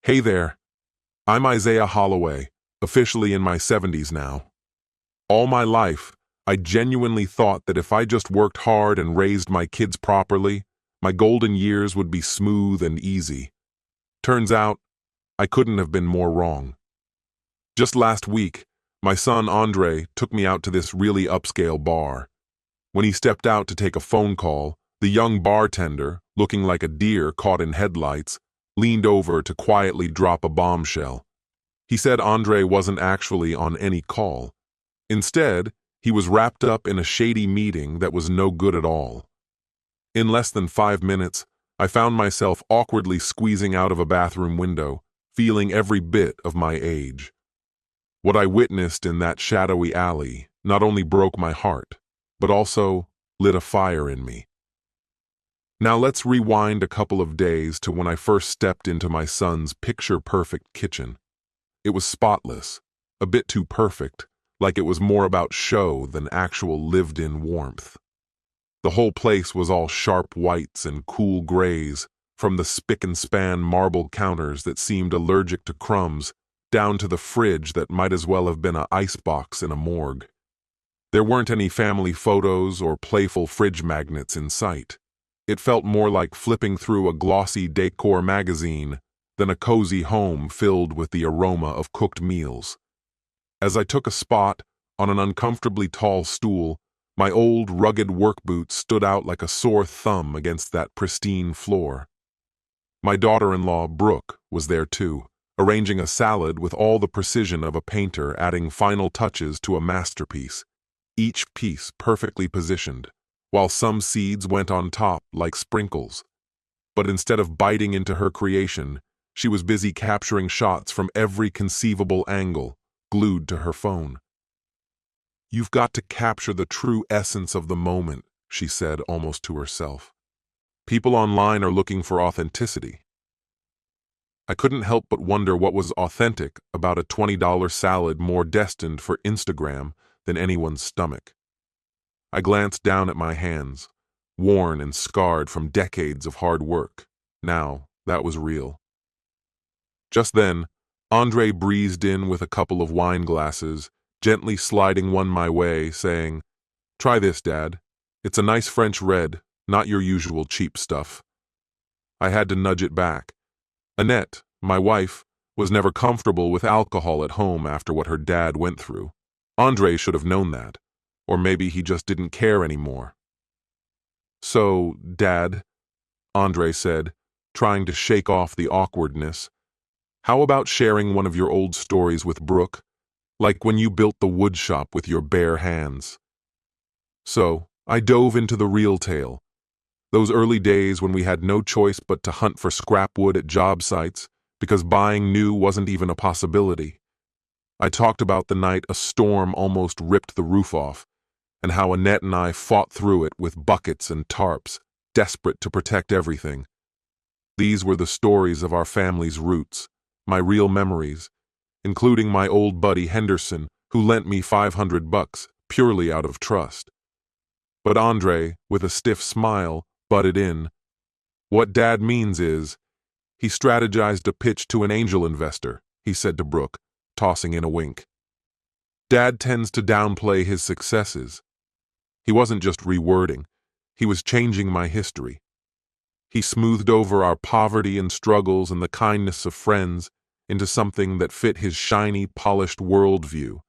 Hey there, I'm Isaiah Holloway, officially in my 70s now. All my life, I genuinely thought that if I just worked hard and raised my kids properly, my golden years would be smooth and easy. Turns out, I couldn't have been more wrong. Just last week, my son Andre took me out to this really upscale bar. When he stepped out to take a phone call, the young bartender, looking like a deer caught in headlights, leaned over to quietly drop a bombshell. He said Andre wasn't actually on any call. Instead, he was wrapped up in a shady meeting that was no good at all. In less than 5 minutes, I found myself awkwardly squeezing out of a bathroom window, feeling every bit of my age. What I witnessed in that shadowy alley not only broke my heart, but also lit a fire in me. Now let's rewind a couple of days to when I first stepped into my son's picture-perfect kitchen. It was spotless, a bit too perfect, like it was more about show than actual lived-in warmth. The whole place was all sharp whites and cool grays, from the spick-and-span marble counters that seemed allergic to crumbs, down to the fridge that might as well have been an icebox in a morgue. There weren't any family photos or playful fridge magnets in sight. It felt more like flipping through a glossy decor magazine than a cozy home filled with the aroma of cooked meals. As I took a spot on an uncomfortably tall stool, my old rugged work boots stood out like a sore thumb against that pristine floor. My daughter-in-law, Brooke, was there too, arranging a salad with all the precision of a painter, adding final touches to a masterpiece, each piece perfectly positioned, while some seeds went on top like sprinkles. But instead of biting into her creation, she was busy capturing shots from every conceivable angle, glued to her phone. "You've got to capture the true essence of the moment," she said almost to herself. "People online are looking for authenticity." I couldn't help but wonder what was authentic about a $20 salad more destined for Instagram than anyone's stomach. I glanced down at my hands, worn and scarred from decades of hard work. Now, that was real. Just then, Andre breezed in with a couple of wine glasses, gently sliding one my way, saying, "Try this, Dad. It's a nice French red, not your usual cheap stuff." I had to nudge it back. Annette, my wife, was never comfortable with alcohol at home after what her dad went through. Andre should have known that, or maybe he just didn't care anymore. "So, Dad," Andre said, trying to shake off the awkwardness, "how about sharing one of your old stories with Brooke, like when you built the wood shop with your bare hands?" So, I dove into the real tale. Those early days when we had no choice but to hunt for scrap wood at job sites because buying new wasn't even a possibility. I talked about the night a storm almost ripped the roof off, and how Annette and I fought through it with buckets and tarps, desperate to protect everything. These were the stories of our family's roots, my real memories, including my old buddy Henderson, who lent me $500 purely out of trust. But Andre, with a stiff smile, butted in. "What Dad means is, he strategized a pitch to an angel investor," he said to Brooke, tossing in a wink. "Dad tends to downplay his successes. He wasn't just rewording, he was changing my history. He smoothed over our poverty and struggles and the kindness of friends into something that fit his shiny, polished worldview."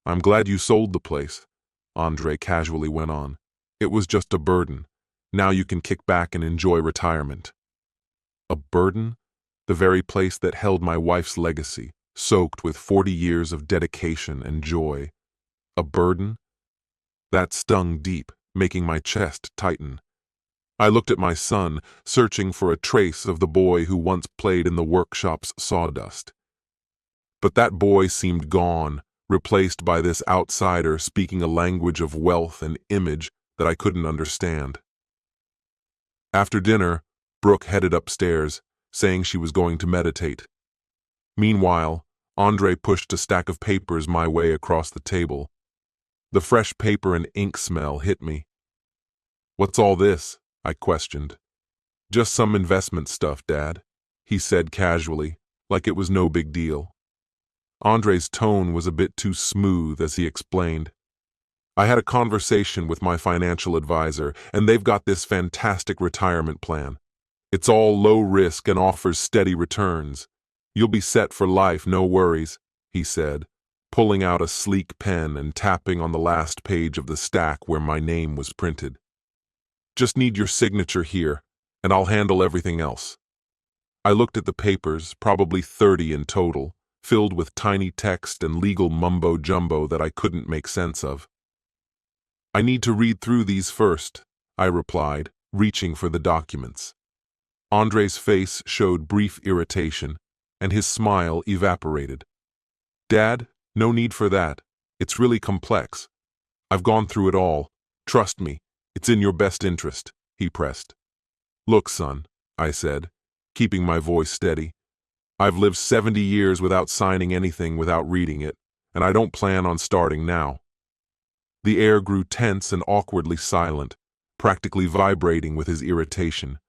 "I'm glad you sold the place," Andre casually went on. "It was just a burden. Now you can kick back and enjoy retirement." A burden? The very place that held my wife's legacy, soaked with 40 years of dedication and joy. A burden? That stung deep, making my chest tighten. I looked at my son, searching for a trace of the boy who once played in the workshop's sawdust. But that boy seemed gone, replaced by this outsider speaking a language of wealth and image that I couldn't understand. After dinner, Brooke headed upstairs, saying she was going to meditate. Meanwhile, Andre pushed a stack of papers my way across the table. The fresh paper and ink smell hit me. "What's all this?" I questioned. "Just some investment stuff, Dad." he said casually, like it was no big deal. Andre's tone was a bit too smooth as he explained. I had a conversation with my financial advisor, and they've got this fantastic retirement plan. It's all low risk and offers steady returns. You'll be set for life, no worries, he said, pulling out a sleek pen and tapping on the last page of the stack where my name was printed. Just need your signature here, and I'll handle everything else. I looked at the papers, probably 30 in total, filled with tiny text and legal mumbo-jumbo that I couldn't make sense of. I need to read through these first, I replied, reaching for the documents. Andre's face showed brief irritation, and his smile evaporated. Dad, no need for that. It's really complex. I've gone through it all. Trust me, it's in your best interest, he pressed. Look, son, I said, keeping my voice steady. I've lived 70 years without signing anything without reading it, and I don't plan on starting now. The air grew tense and awkwardly silent, practically vibrating with his irritation.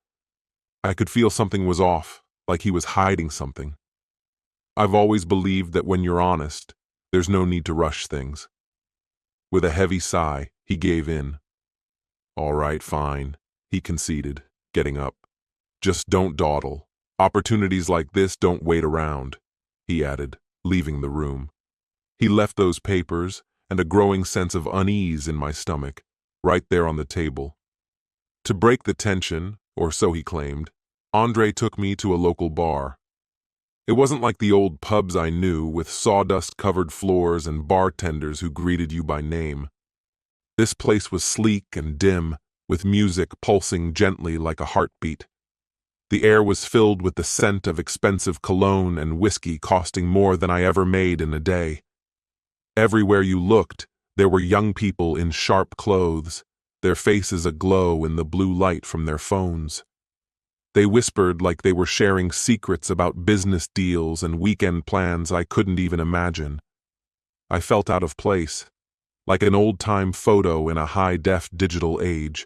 I could feel something was off, like he was hiding something. I've always believed that when you're honest, there's no need to rush things. With a heavy sigh, he gave in. All right, fine, he conceded, getting up. Just don't dawdle. Opportunities like this don't wait around, he added, leaving the room. He left those papers and a growing sense of unease in my stomach, right there on the table. To break the tension, or so he claimed, Andre took me to a local bar. It wasn't like the old pubs I knew with sawdust-covered floors and bartenders who greeted you by name. This place was sleek and dim, with music pulsing gently like a heartbeat. The air was filled with the scent of expensive cologne and whiskey costing more than I ever made in a day. Everywhere you looked, there were young people in sharp clothes, their faces aglow in the blue light from their phones. They whispered like they were sharing secrets about business deals and weekend plans I couldn't even imagine. I felt out of place, like an old-time photo in a high-def digital age.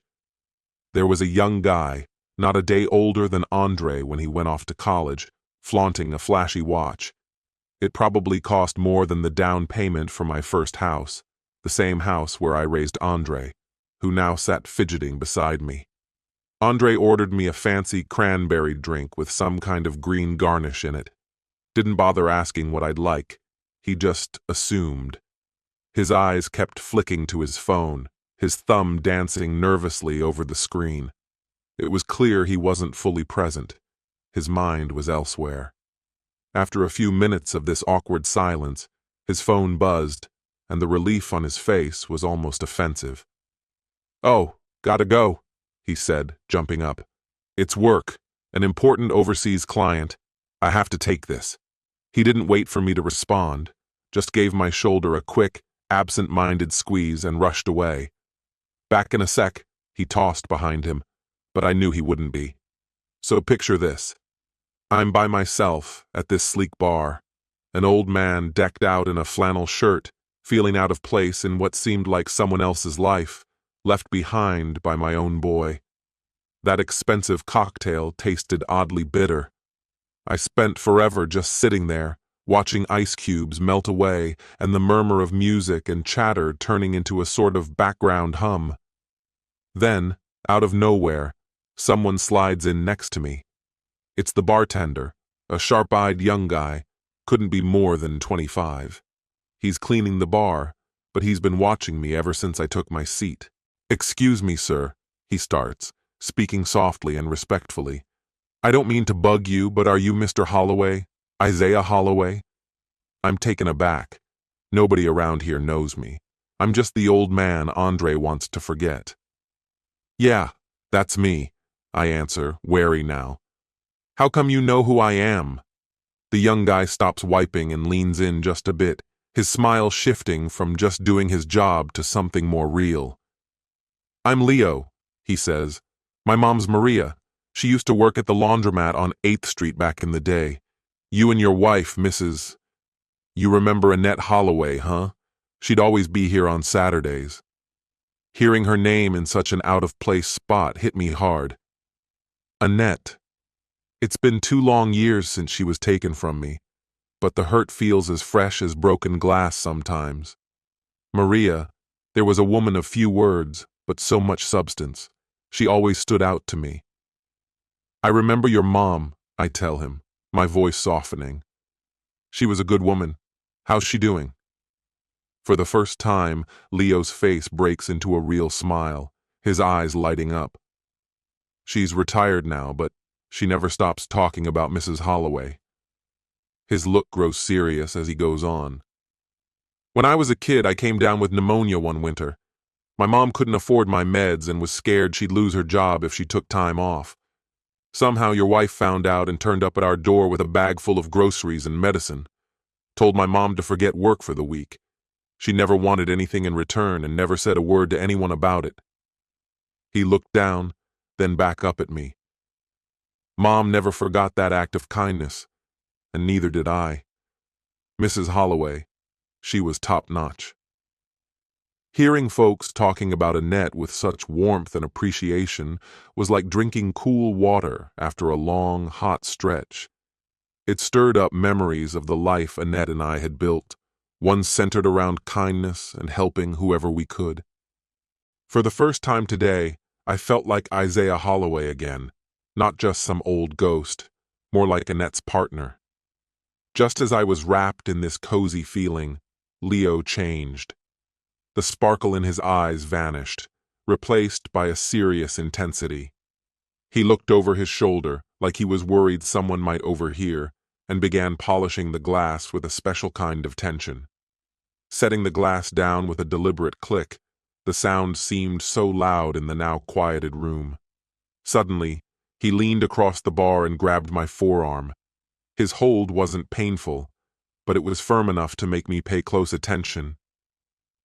There was a young guy, not a day older than Andre when he went off to college, flaunting a flashy watch. It probably cost more than the down payment for my first house, the same house where I raised Andre, who now sat fidgeting beside me. Andre ordered me a fancy cranberry drink with some kind of green garnish in it. Didn't bother asking what I'd like. He just assumed. His eyes kept flicking to his phone, his thumb dancing nervously over the screen. It was clear he wasn't fully present. His mind was elsewhere. After a few minutes of this awkward silence, his phone buzzed, and the relief on his face was almost offensive. "Oh, gotta go," he said, jumping up. "It's work, an important overseas client. I have to take this." He didn't wait for me to respond, just gave my shoulder a quick, absent-minded squeeze and rushed away. Back in a sec, he tossed behind him, but I knew he wouldn't be. So picture this. I'm by myself at this sleek bar, an old man decked out in a flannel shirt, feeling out of place in what seemed like someone else's life, left behind by my own boy. That expensive cocktail tasted oddly bitter. I spent forever just sitting there, watching ice cubes melt away and the murmur of music and chatter turning into a sort of background hum. Then, out of nowhere, someone slides in next to me. It's the bartender, a sharp-eyed young guy, couldn't be more than 25. He's cleaning the bar, but he's been watching me ever since I took my seat. "Excuse me, sir," he starts, speaking softly and respectfully. "I don't mean to bug you, but are you Mr. Holloway? Isaiah Holloway?" I'm taken aback. Nobody around here knows me. I'm just the old man Andre wants to forget. "Yeah, that's me," I answer, wary now. "How come you know who I am?" The young guy stops wiping and leans in just a bit, his smile shifting from just doing his job to something more real. "I'm Leo," he says. "My mom's Maria. She used to work at the laundromat on 8th Street back in the day. You and your wife, Mrs. You remember Annette Holloway, huh? She'd always be here on Saturdays." Hearing her name in such an out-of-place spot hit me hard. Annette. It's been 2 long years since she was taken from me, but the hurt feels as fresh as broken glass sometimes. Maria, there was a woman of few words, but so much substance. She always stood out to me. I remember your mom, I tell him, my voice softening. She was a good woman. How's she doing? For the first time, Leo's face breaks into a real smile, his eyes lighting up. She's retired now, but she never stops talking about Mrs. Holloway. His look grows serious as he goes on. When I was a kid, I came down with pneumonia one winter. My mom couldn't afford my meds and was scared she'd lose her job if she took time off. Somehow your wife found out and turned up at our door with a bag full of groceries and medicine. Told my mom to forget work for the week. She never wanted anything in return and never said a word to anyone about it. He looked down, then back up at me. Mom never forgot that act of kindness, and neither did I. Mrs. Holloway, she was top-notch. Hearing folks talking about Annette with such warmth and appreciation was like drinking cool water after a long, hot stretch. It stirred up memories of the life Annette and I had built, one centered around kindness and helping whoever we could. For the first time today, I felt like Isaiah Holloway again, not just some old ghost, more like Annette's partner. Just as I was wrapped in this cozy feeling, Leo changed. The sparkle in his eyes vanished, replaced by a serious intensity. He looked over his shoulder like he was worried someone might overhear and began polishing the glass with a special kind of tension. Setting the glass down with a deliberate click, the sound seemed so loud in the now quieted room. Suddenly, he leaned across the bar and grabbed my forearm. His hold wasn't painful, but it was firm enough to make me pay close attention.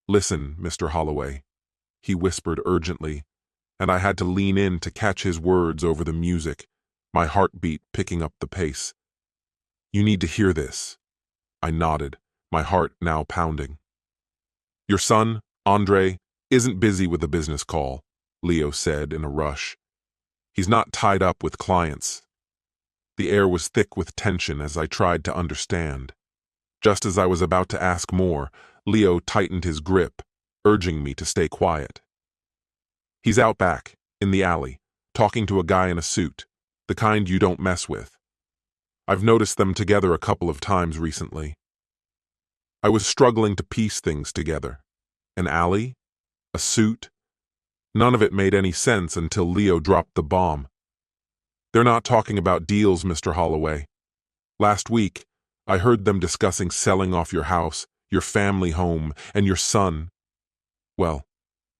"Listen, Mr. Holloway," he whispered urgently, and I had to lean in to catch his words over the music, my heartbeat picking up the pace. "You need to hear this." I nodded, my heart now pounding. "Your son, Andre, isn't busy with a business call," Leo said in a rush. "He's not tied up with clients." The air was thick with tension as I tried to understand. Just as I was about to ask more, Leo tightened his grip, urging me to stay quiet. "He's out back, in the alley, talking to a guy in a suit, the kind you don't mess with. I've noticed them together a couple of times recently." I was struggling to piece things together. An alley? A suit? None of it made any sense until Leo dropped the bomb. "They're not talking about deals, Mr. Holloway. Last week, I heard them discussing selling off your house, your family home, and your son." Well,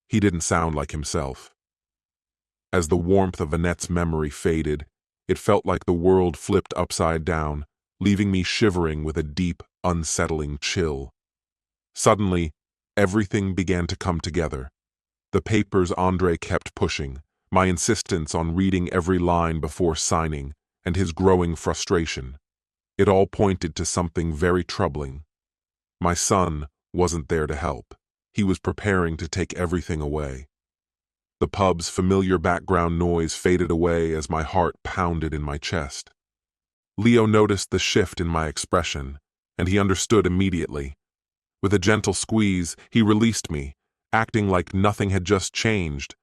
he didn't sound like himself. As the warmth of Annette's memory faded, it felt like the world flipped upside down, leaving me shivering with a deep, unsettling chill. Suddenly, everything began to come together. The papers Andre kept pushing, my insistence on reading every line before signing, and his growing frustration. It all pointed to something very troubling. My son wasn't there to help. He was preparing to take everything away. The pub's familiar background noise faded away as my heart pounded in my chest. Leo noticed the shift in my expression, and he understood immediately. With a gentle squeeze, he released me, acting like nothing had just changed,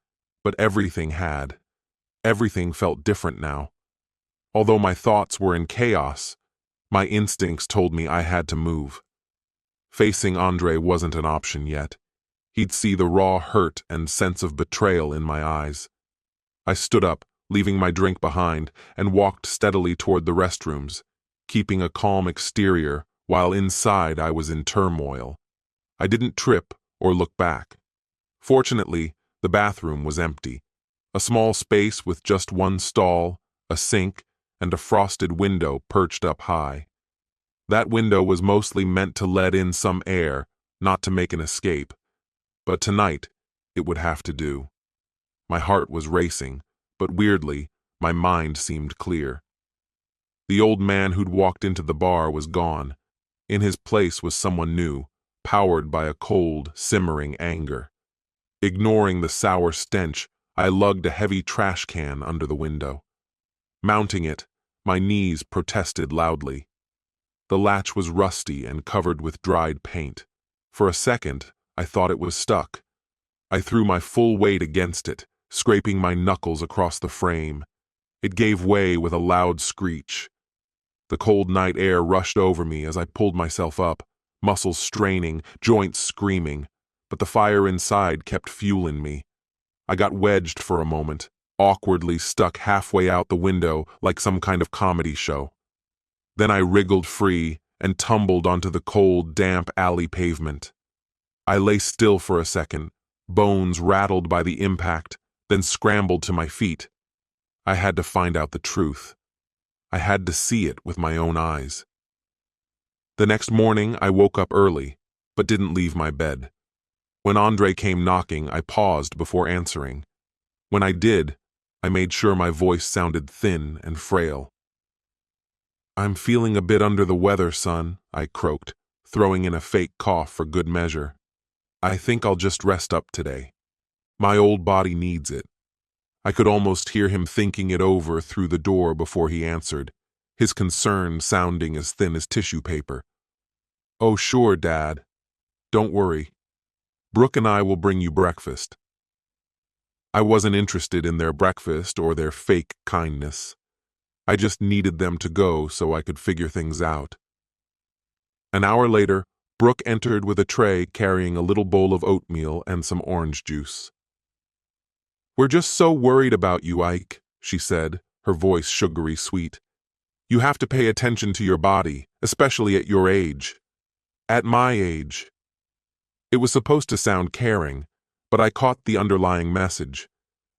but everything had. Everything felt different now. Although my thoughts were in chaos, my instincts told me I had to move. Facing Andre wasn't an option yet. He'd see the raw hurt and sense of betrayal in my eyes. I stood up, leaving my drink behind, and walked steadily toward the restrooms, keeping a calm exterior while inside I was in turmoil. I didn't trip or look back. Fortunately, the bathroom was empty. A small space with just one stall, a sink, and a frosted window perched up high. That window was mostly meant to let in some air, not to make an escape. But tonight, it would have to do. My heart was racing, but weirdly, my mind seemed clear. The old man who'd walked into the bar was gone. In his place was someone new, powered by a cold, simmering anger. Ignoring the sour stench, I lugged a heavy trash can under the window. Mounting it, My knees protested loudly. The latch was rusty and covered with dried paint. For a second, I thought it was stuck. I threw my full weight against it, scraping my knuckles across the frame. It gave way with a loud screech. The cold night air rushed over me as I pulled myself up, muscles straining, joints screaming, but the fire inside kept fueling me. I got wedged for a moment, awkwardly stuck halfway out the window like some kind of comedy show. Then I wriggled free and tumbled onto the cold, damp alley pavement. I lay still for a second, bones rattled by the impact, then scrambled to my feet. I had to find out the truth. I had to see it with my own eyes. The next morning, I woke up early, but didn't leave my bed. When Andre came knocking, I paused before answering. When I did, I made sure my voice sounded thin and frail. "I'm feeling a bit under the weather, son," I croaked, throwing in a fake cough for good measure. "I think I'll just rest up today. My old body needs it." I could almost hear him thinking it over through the door before he answered, his concern sounding as thin as tissue paper. "Oh, sure, Dad. Don't worry. Brooke and I will bring you breakfast." I wasn't interested in their breakfast or their fake kindness. I just needed them to go so I could figure things out. An hour later, Brooke entered with a tray carrying a little bowl of oatmeal and some orange juice. "We're just so worried about you, Ike," she said, her voice sugary sweet. "You have to pay attention to your body, especially at your age. At my age." It was supposed to sound caring, but I caught the underlying message.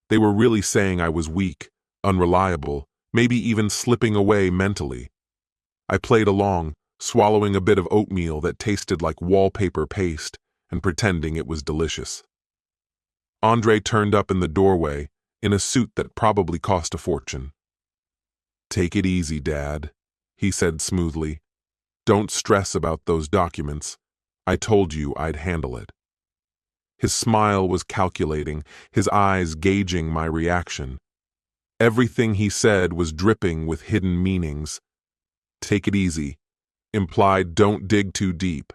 They were really saying I was weak, unreliable, maybe even slipping away mentally. I played along, swallowing a bit of oatmeal that tasted like wallpaper paste and pretending it was delicious. Andre turned up in the doorway, in a suit that probably cost a fortune. "Take it easy, Dad," he said smoothly. "Don't stress about those documents. I told you I'd handle it." His smile was calculating, his eyes gauging my reaction. Everything he said was dripping with hidden meanings. "Take it easy" implied don't dig too deep.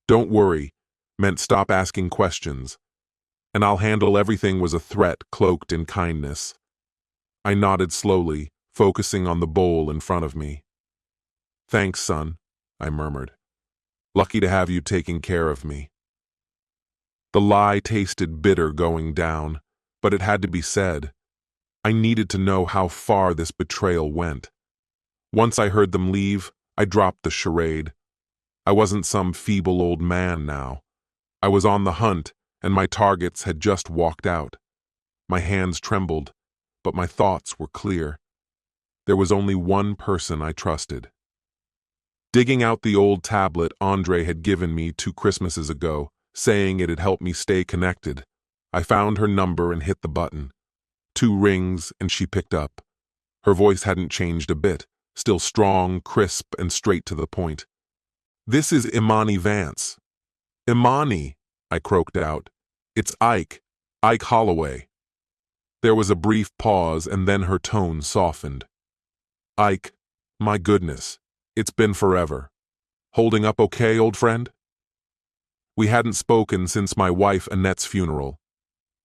"Don't worry" meant stop asking questions. "And I'll handle everything" was a threat cloaked in kindness. I nodded slowly, focusing on the bowl in front of me. "Thanks, son," I murmured. "Lucky to have you taking care of me." The lie tasted bitter going down, but it had to be said. I needed to know how far this betrayal went. Once I heard them leave, I dropped the charade. I wasn't some feeble old man now. I was on the hunt, and my targets had just walked out. My hands trembled, but my thoughts were clear. There was only one person I trusted. Digging out the old tablet Andre had given me 2 Christmases ago, saying it had helped me stay connected, I found her number and hit the button. 2 rings, and she picked up. Her voice hadn't changed a bit, still strong, crisp, and straight to the point. "This is Imani Vance." "Imani," I croaked out. "It's Ike. Ike Holloway." There was a brief pause, and then her tone softened. "Ike, my goodness, it's been forever. Holding up okay, old friend?" We hadn't spoken since my wife Annette's funeral.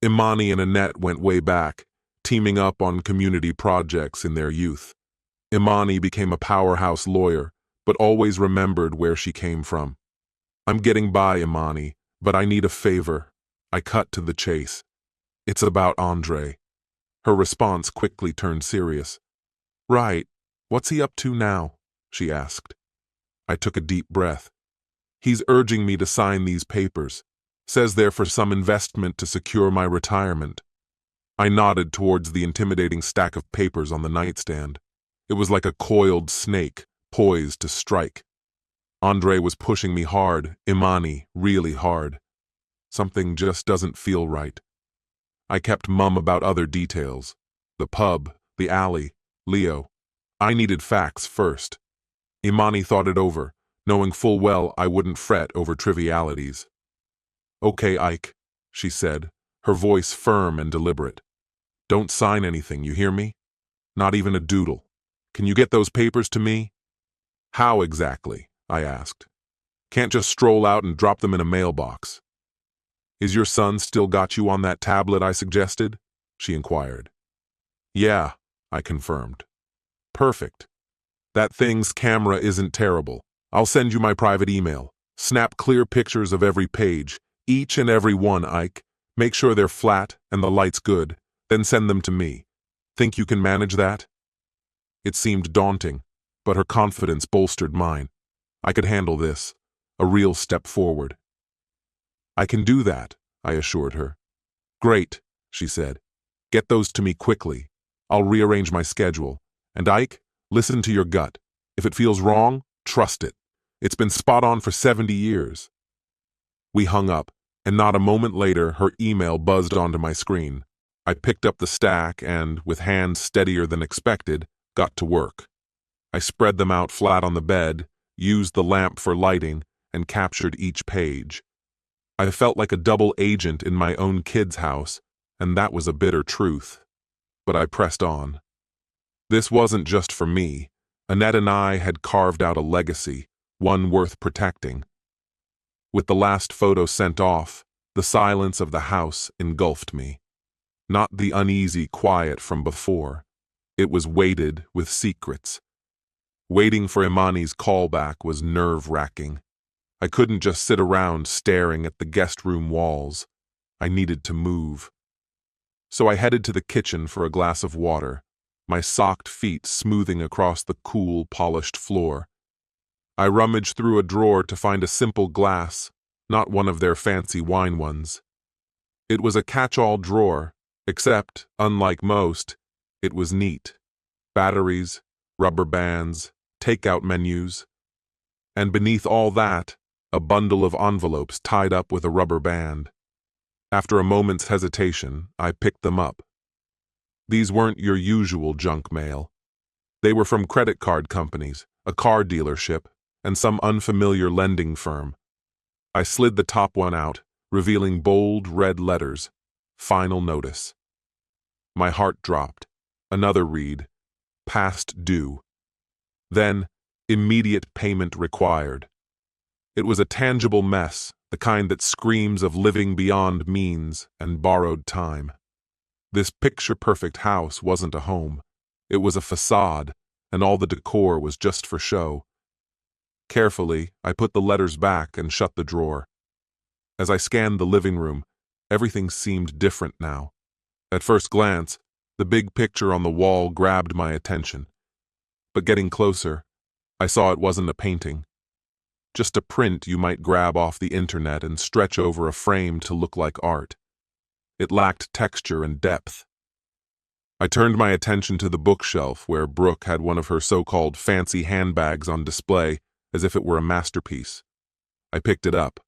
Imani and Annette went way back, teaming up on community projects in their youth. Imani became a powerhouse lawyer, but always remembered where she came from. "I'm getting by, Imani, but I need a favor." I cut to the chase. "It's about Andre." Her response quickly turned serious. "Right, what's he up to now?" she asked. I took a deep breath. "He's urging me to sign these papers. Says they're for some investment to secure my retirement." I nodded towards the intimidating stack of papers on the nightstand. It was like a coiled snake, poised to strike. Andre was pushing me hard, Imani, really hard. Something just doesn't feel right. I kept mum about other details. The pub, the alley, Leo. I needed facts first. Imani thought it over, knowing full well I wouldn't fret over trivialities. "Okay, Ike," she said, her voice firm and deliberate. "Don't sign anything, you hear me? Not even a doodle. Can you get those papers to me?" "How exactly?" I asked. "Can't just stroll out and drop them in a mailbox." "Is your son still got you on that tablet I suggested?" she inquired. "Yeah," I confirmed. "Perfect. That thing's camera isn't terrible. I'll send you my private email. Snap clear pictures of every page, each and every one, Ike. Make sure they're flat and the light's good, then send them to me. Think you can manage that?" It seemed daunting, but her confidence bolstered mine. I could handle this, a real step forward. "I can do that," I assured her. "Great," she said. "Get those to me quickly. I'll rearrange my schedule. And Ike, listen to your gut. If it feels wrong, trust it. It's been spot on for 70 years. We hung up, and not a moment later, her email buzzed onto my screen. I picked up the stack and, with hands steadier than expected, got to work. I spread them out flat on the bed, used the lamp for lighting, and captured each page. I felt like a double agent in my own kid's house, and that was a bitter truth. But I pressed on. This wasn't just for me. Annette and I had carved out a legacy, one worth protecting. With the last photo sent off, the silence of the house engulfed me. Not the uneasy quiet from before. It was weighted with secrets. Waiting for Imani's callback was nerve-wracking. I couldn't just sit around staring at the guest room walls. I needed to move. So I headed to the kitchen for a glass of water, my socked feet smoothing across the cool, polished floor. I rummaged through a drawer to find a simple glass, not one of their fancy wine ones. It was a catch-all drawer, except, unlike most, it was neat. Batteries, rubber bands, takeout menus. And beneath all that, a bundle of envelopes tied up with a rubber band. After a moment's hesitation, I picked them up. These weren't your usual junk mail. They were from credit card companies, a car dealership, and some unfamiliar lending firm. I slid the top one out, revealing bold red letters, "Final notice." My heart dropped. Another read, "Past due." Then, "Immediate payment required." It was a tangible mess, the kind that screams of living beyond means and borrowed time. This picture-perfect house wasn't a home. It was a facade, and all the decor was just for show. Carefully, I put the letters back and shut the drawer. As I scanned the living room, everything seemed different now. At first glance, the big picture on the wall grabbed my attention. But getting closer, I saw it wasn't a painting. Just a print you might grab off the internet and stretch over a frame to look like art. It lacked texture and depth. I turned my attention to the bookshelf where Brooke had one of her so-called fancy handbags on display as if it were a masterpiece. I picked it up.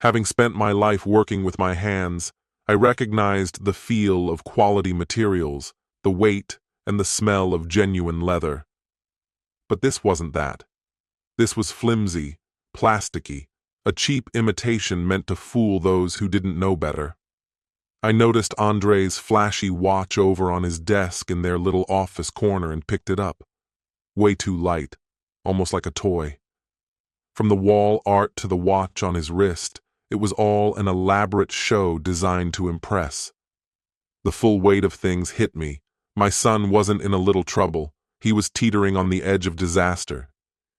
Having spent my life working with my hands, I recognized the feel of quality materials, the weight and the smell of genuine leather. But this wasn't that. This was flimsy, plasticky, a cheap imitation meant to fool those who didn't know better. I noticed Andre's flashy watch over on his desk in their little office corner and picked it up. Way too light, almost like a toy. From the wall art to the watch on his wrist, it was all an elaborate show designed to impress. The full weight of things hit me. My son wasn't in a little trouble. He was teetering on the edge of disaster.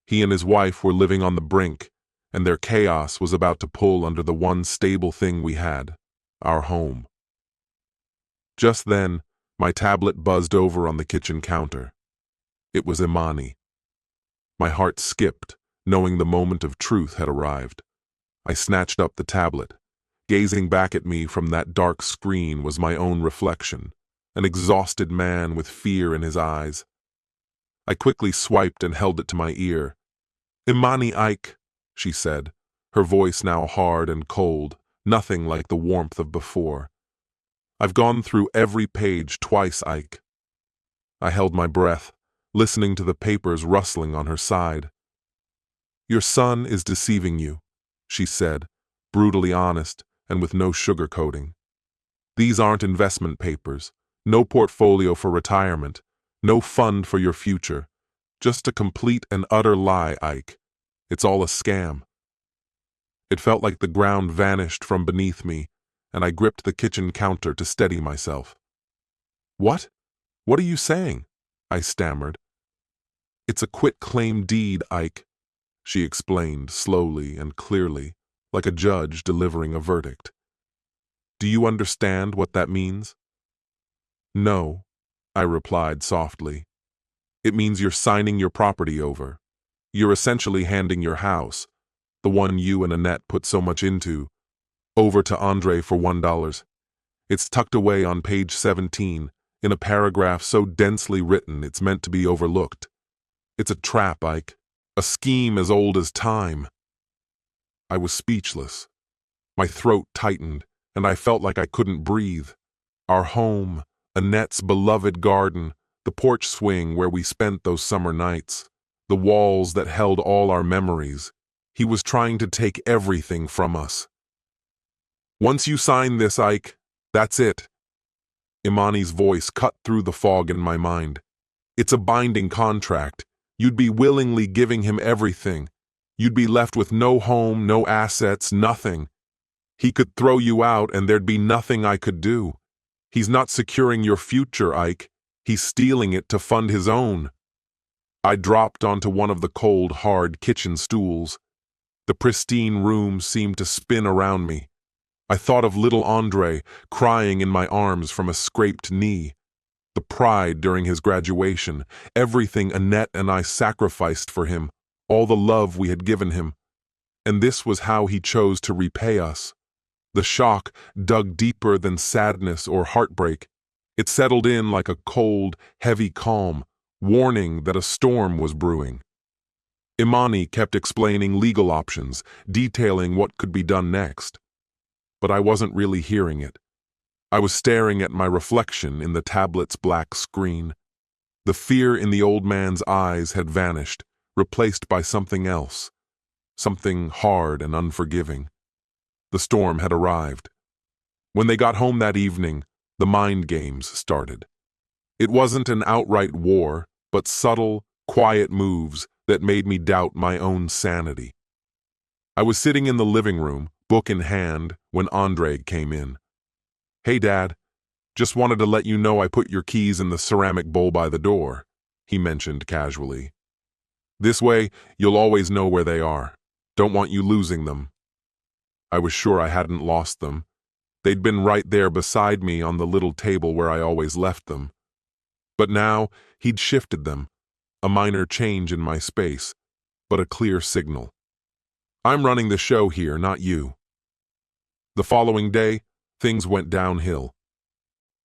He and his wife were living on the brink, and their chaos was about to pull under the one stable thing we had, our home. Just then, my tablet buzzed over on the kitchen counter. It was Imani. My heart skipped, knowing the moment of truth had arrived. I snatched up the tablet. Gazing back at me from that dark screen was my own reflection, an exhausted man with fear in his eyes. I quickly swiped and held it to my ear. "Imani Ike," she said, her voice now hard and cold, nothing like the warmth of before. "I've gone through every page twice, Ike." I held my breath, listening to the papers rustling on her side. "Your son is deceiving you," she said, brutally honest and with no sugarcoating. "These aren't investment papers, no portfolio for retirement. No fund for your future. Just a complete and utter lie, Ike. It's all a scam. It felt like the ground vanished from beneath me, and I gripped the kitchen counter to steady myself. What? What are you saying? I stammered. It's a quit-claim deed, Ike, she explained slowly and clearly, like a judge delivering a verdict. Do you understand what that means? No, I replied softly. It means you're signing your property over. You're essentially handing your house, the one you and Annette put so much into, over to Andre for $1. It's tucked away on page 17, in a paragraph so densely written it's meant to be overlooked. It's a trap, Ike. A scheme as old as time. I was speechless. My throat tightened, and I felt like I couldn't breathe. Our home, Annette's beloved garden, the porch swing where we spent those summer nights, the walls that held all our memories. He was trying to take everything from us. Once you sign this, Ike, that's it. Imani's voice cut through the fog in my mind. It's a binding contract. You'd be willingly giving him everything. You'd be left with no home, no assets, nothing. He could throw you out and there'd be nothing I could do. He's not securing your future, Ike. He's stealing it to fund his own. I dropped onto one of the cold, hard kitchen stools. The pristine room seemed to spin around me. I thought of little Andre crying in my arms from a scraped knee. The pride during his graduation, everything Annette and I sacrificed for him, all the love we had given him. And this was how he chose to repay us. The shock dug deeper than sadness or heartbreak. It settled in like a cold, heavy calm, warning that a storm was brewing. Imani kept explaining legal options, detailing what could be done next. But I wasn't really hearing it. I was staring at my reflection in the tablet's black screen. The fear in the old man's eyes had vanished, replaced by something else, something hard and unforgiving. The storm had arrived. When they got home that evening, the mind games started. It wasn't an outright war, but subtle, quiet moves that made me doubt my own sanity. I was sitting in the living room, book in hand, when Andre came in. Hey, Dad, just wanted to let you know I put your keys in the ceramic bowl by the door, he mentioned casually. This way, you'll always know where they are. Don't want you losing them. I was sure I hadn't lost them. They'd been right there beside me on the little table where I always left them. But now, he'd shifted them. A minor change in my space, but a clear signal. I'm running the show here, not you. The following day, things went downhill.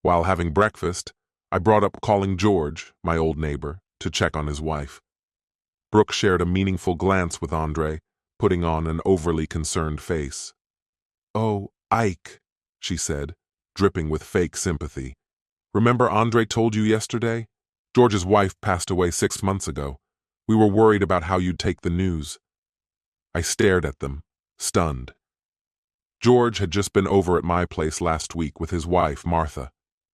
While having breakfast, I brought up calling George, my old neighbor, to check on his wife. Brooke shared a meaningful glance with Andre, putting on an overly concerned face. Oh, Ike, she said, dripping with fake sympathy. Remember Andre told you yesterday? George's wife passed away 6 months ago. We were worried about how you'd take the news. I stared at them, stunned. George had just been over at my place last week with his wife, Martha.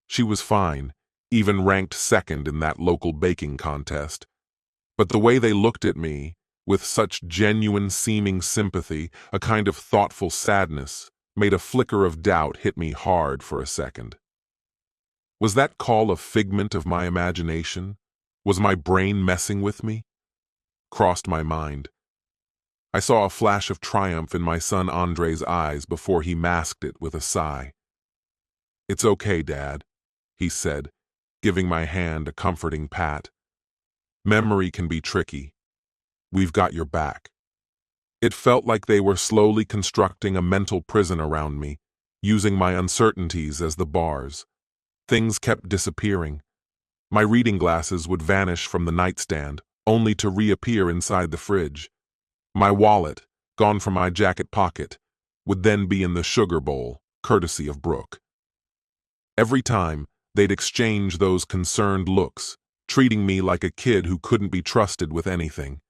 She was fine, even ranked second in that local baking contest. But the way they looked at me, with such genuine seeming sympathy, a kind of thoughtful sadness, made a flicker of doubt hit me hard for a second. Was that call a figment of my imagination? Was my brain messing with me? Crossed my mind. I saw a flash of triumph in my son Andre's eyes before he masked it with a sigh. It's okay, Dad, he said, giving my hand a comforting pat. Memory can be tricky. We've got your back. It felt like they were slowly constructing a mental prison around me, using my uncertainties as the bars. Things kept disappearing. My reading glasses would vanish from the nightstand, only to reappear inside the fridge. My wallet, gone from my jacket pocket, would then be in the sugar bowl, courtesy of Brooke. Every time, they'd exchange those concerned looks, treating me like a kid who couldn't be trusted with anything.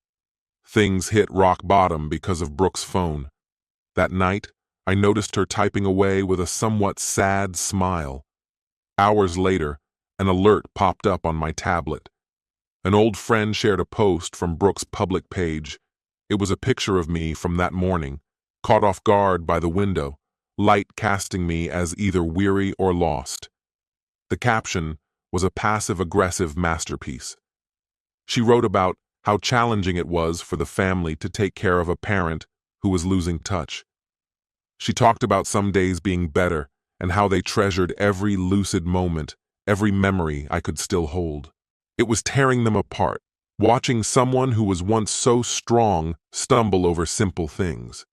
Things hit rock bottom because of Brooke's phone. That night, I noticed her typing away with a somewhat sad smile. Hours later, An alert popped up on my tablet. An old friend shared a post from Brooke's public page. It was a picture of me from that morning, caught off guard by the window, light casting me as either weary or lost. The caption was a passive-aggressive masterpiece. She wrote about how challenging it was for the family to take care of a parent who was losing touch. She talked about some days being better and how they treasured every lucid moment, every memory I could still hold. It was tearing them apart, watching someone who was once so strong stumble over simple things.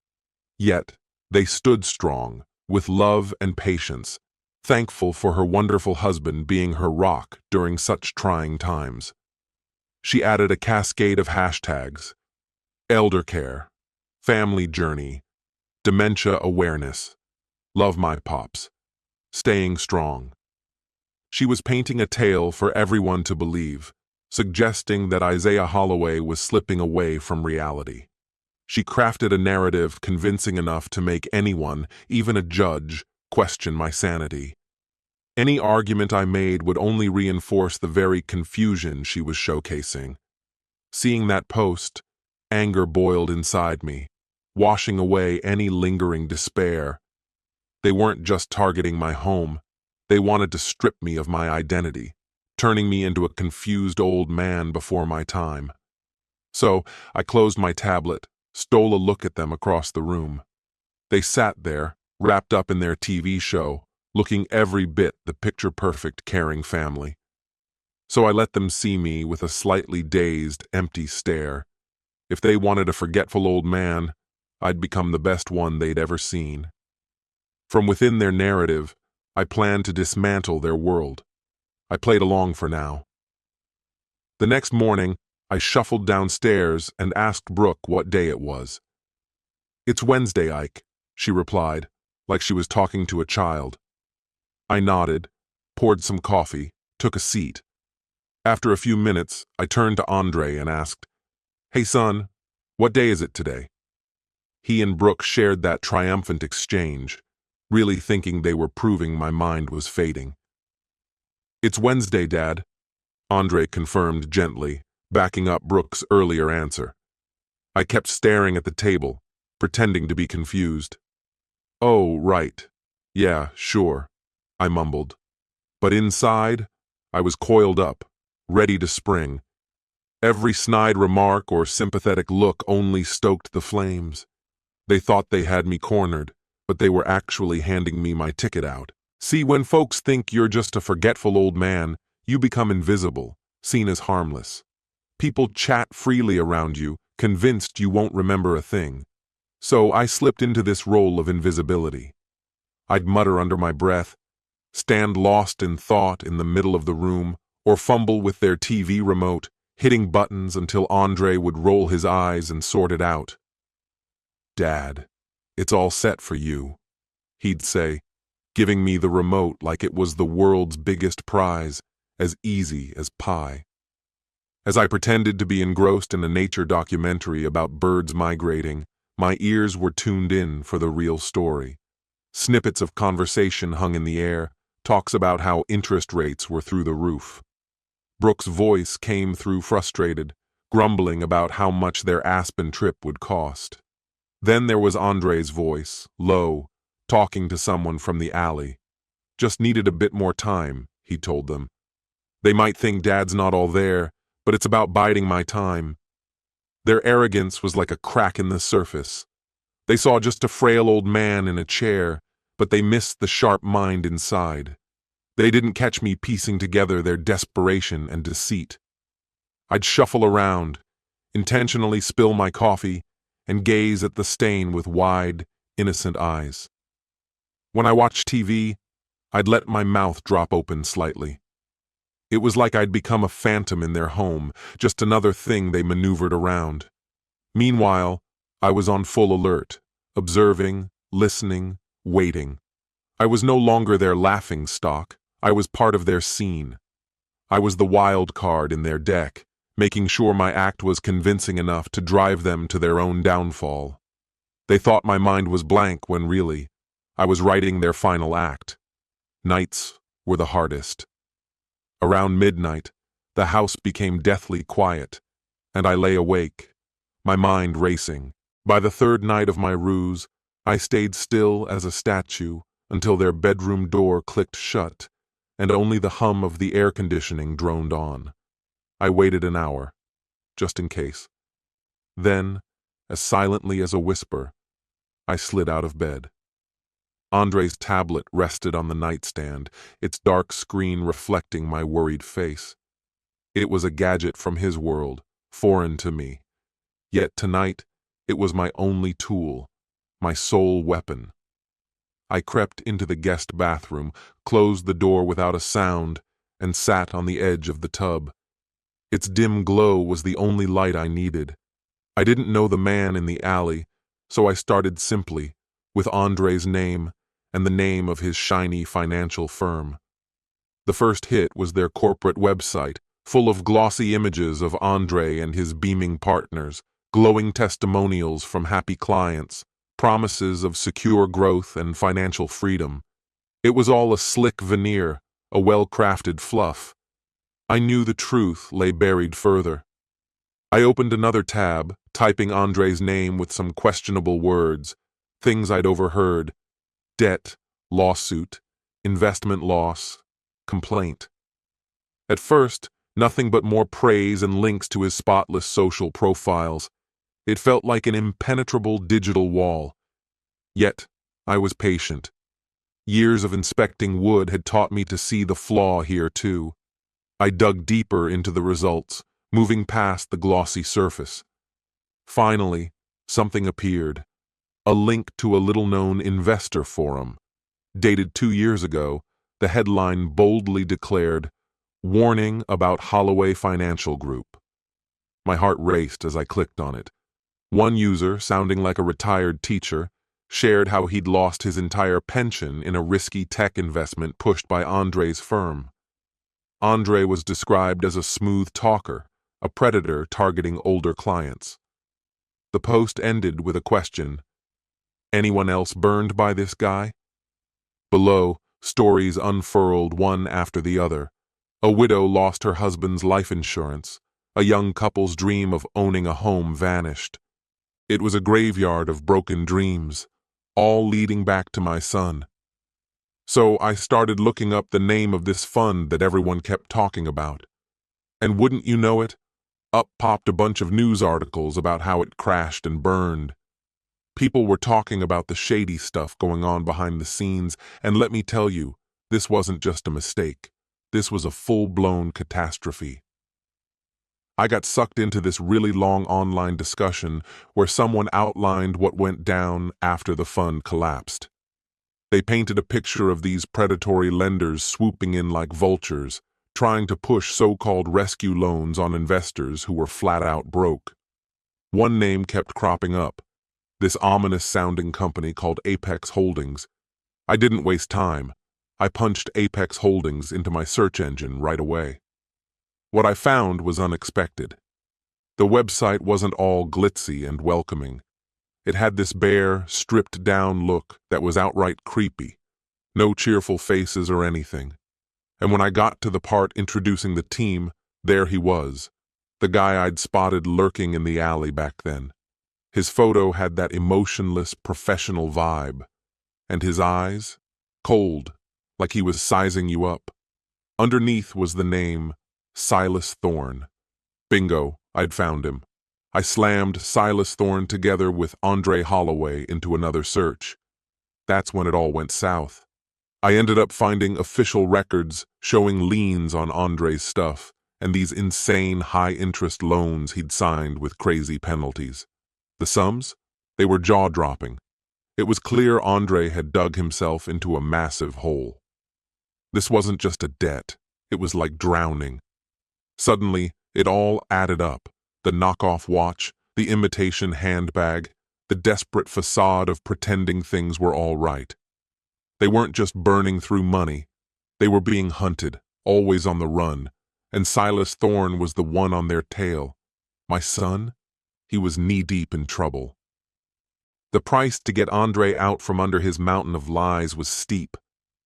Yet, they stood strong, with love and patience, thankful for her wonderful husband being her rock during such trying times. She added a cascade of hashtags: elder care, family journey, dementia awareness, love my pops, staying strong. She was painting a tale for everyone to believe, suggesting that Isaiah Holloway was slipping away from reality. She crafted a narrative convincing enough to make anyone, even a judge, question my sanity. Any argument I made would only reinforce the very confusion she was showcasing. Seeing that post, anger boiled inside me, washing away any lingering despair. They weren't just targeting my home. They wanted to strip me of my identity, turning me into a confused old man before my time. So I closed my tablet, stole a look at them across the room. They sat there, wrapped up in their TV show, looking every bit the picture-perfect caring family. So I let them see me with a slightly dazed, empty stare. If they wanted a forgetful old man, I'd become the best one they'd ever seen. From within their narrative, I planned to dismantle their world. I played along for now. The next morning, I shuffled downstairs and asked Brooke what day it was. "It's Wednesday, Ike," she replied, like she was talking to a child. I nodded, poured some coffee, took a seat. After a few minutes, I turned to Andre and asked, "Hey son, what day is it today?" He and Brooke shared that triumphant exchange, really thinking they were proving my mind was fading. "It's Wednesday, Dad," Andre confirmed gently, backing up Brooke's earlier answer. I kept staring at the table, pretending to be confused. "Oh, right. Yeah, sure," I mumbled. But inside, I was coiled up, ready to spring. Every snide remark or sympathetic look only stoked the flames. They thought they had me cornered, but they were actually handing me my ticket out. See, when folks think you're just a forgetful old man, you become invisible, seen as harmless. People chat freely around you, convinced you won't remember a thing. So I slipped into this role of invisibility. I'd mutter under my breath, stand lost in thought in the middle of the room, or fumble with their TV remote, hitting buttons until Andre would roll his eyes and sort it out. "Dad, it's all set for you," he'd say, giving me the remote like it was the world's biggest prize, as easy as pie. As I pretended to be engrossed in a nature documentary about birds migrating, my ears were tuned in for the real story. Snippets of conversation hung in the air, talks about how interest rates were through the roof. Brooke's voice came through frustrated, grumbling about how much their Aspen trip would cost. Then there was Andre's voice, low, talking to someone from the alley. "Just needed a bit more time," he told them. "They might think Dad's not all there, but it's about biding my time." Their arrogance was like a crack in the surface. They saw just a frail old man in a chair, but they missed the sharp mind inside. They didn't catch me piecing together their desperation and deceit. I'd shuffle around, intentionally spill my coffee, and gaze at the stain with wide, innocent eyes. When I watched TV, I'd let my mouth drop open slightly. It was like I'd become a phantom in their home, just another thing they maneuvered around. Meanwhile, I was on full alert, observing, listening, waiting. I was no longer their laughing stock. I was part of their scene. I was the wild card in their deck, making sure my act was convincing enough to drive them to their own downfall. They thought my mind was blank when really, I was writing their final act. Nights were the hardest. Around midnight, the house became deathly quiet, and I lay awake, my mind racing. By the third night of my ruse, I stayed still as a statue until their bedroom door clicked shut, and only the hum of the air conditioning droned on. I waited an hour, just in case. Then, as silently as a whisper, I slid out of bed. Andre's tablet rested on the nightstand, its dark screen reflecting my worried face. It was a gadget from his world, foreign to me. Yet tonight, it was my only tool, my sole weapon. I crept into the guest bathroom, closed the door without a sound, and sat on the edge of the tub. Its dim glow was the only light I needed. I didn't know the man in the alley, so I started simply, with Andre's name and the name of his shiny financial firm. The first hit was their corporate website, full of glossy images of Andre and his beaming partners, glowing testimonials from happy clients, promises of secure growth and financial freedom. It was all a slick veneer, a well-crafted fluff. I knew the truth lay buried further. I opened another tab, typing Andre's name with some questionable words, things I'd overheard: debt, lawsuit, investment loss, complaint. At first, nothing but more praise and links to his spotless social profiles. It felt like an impenetrable digital wall. Yet, I was patient. Years of inspecting wood had taught me to see the flaw here too. I dug deeper into the results, moving past the glossy surface. Finally, something appeared. A link to a little-known investor forum. Dated 2 years ago, the headline boldly declared, "Warning about Holloway Financial Group." My heart raced as I clicked on it. One user, sounding like a retired teacher, shared how he'd lost his entire pension in a risky tech investment pushed by Andre's firm. Andre was described as a smooth talker, a predator targeting older clients. The post ended with a question: anyone else burned by this guy? Below, stories unfurled one after the other. A widow lost her husband's life insurance. A young couple's dream of owning a home vanished. It was a graveyard of broken dreams, all leading back to my son. So I started looking up the name of this fund that everyone kept talking about. And wouldn't you know it, up popped a bunch of news articles about how it crashed and burned. People were talking about the shady stuff going on behind the scenes, and let me tell you, this wasn't just a mistake. This was a full-blown catastrophe. I got sucked into this really long online discussion where someone outlined what went down after the fund collapsed. They painted a picture of these predatory lenders swooping in like vultures, trying to push so-called rescue loans on investors who were flat-out broke. One name kept cropping up, this ominous-sounding company called Apex Holdings. I didn't waste time. I punched Apex Holdings into my search engine right away. What I found was unexpected. The website wasn't all glitzy and welcoming. It had this bare, stripped-down look that was outright creepy. No cheerful faces or anything. And when I got to the part introducing the team, there he was, the guy I'd spotted lurking in the alley back then. His photo had that emotionless, professional vibe. And his eyes? Cold, like he was sizing you up. Underneath was the name, Silas Thorne. Bingo, I'd found him. I slammed Silas Thorne together with Andre Holloway into another search. That's when it all went south. I ended up finding official records showing liens on Andre's stuff and these insane high-interest loans he'd signed with crazy penalties. The sums? They were jaw-dropping. It was clear Andre had dug himself into a massive hole. This wasn't just a debt. It was like drowning. Suddenly, it all added up. The knockoff watch, the imitation handbag, the desperate facade of pretending things were all right. They weren't just burning through money. They were being hunted, always on the run, and Silas Thorne was the one on their tail. My son? He was knee-deep in trouble. The price to get Andre out from under his mountain of lies was steep.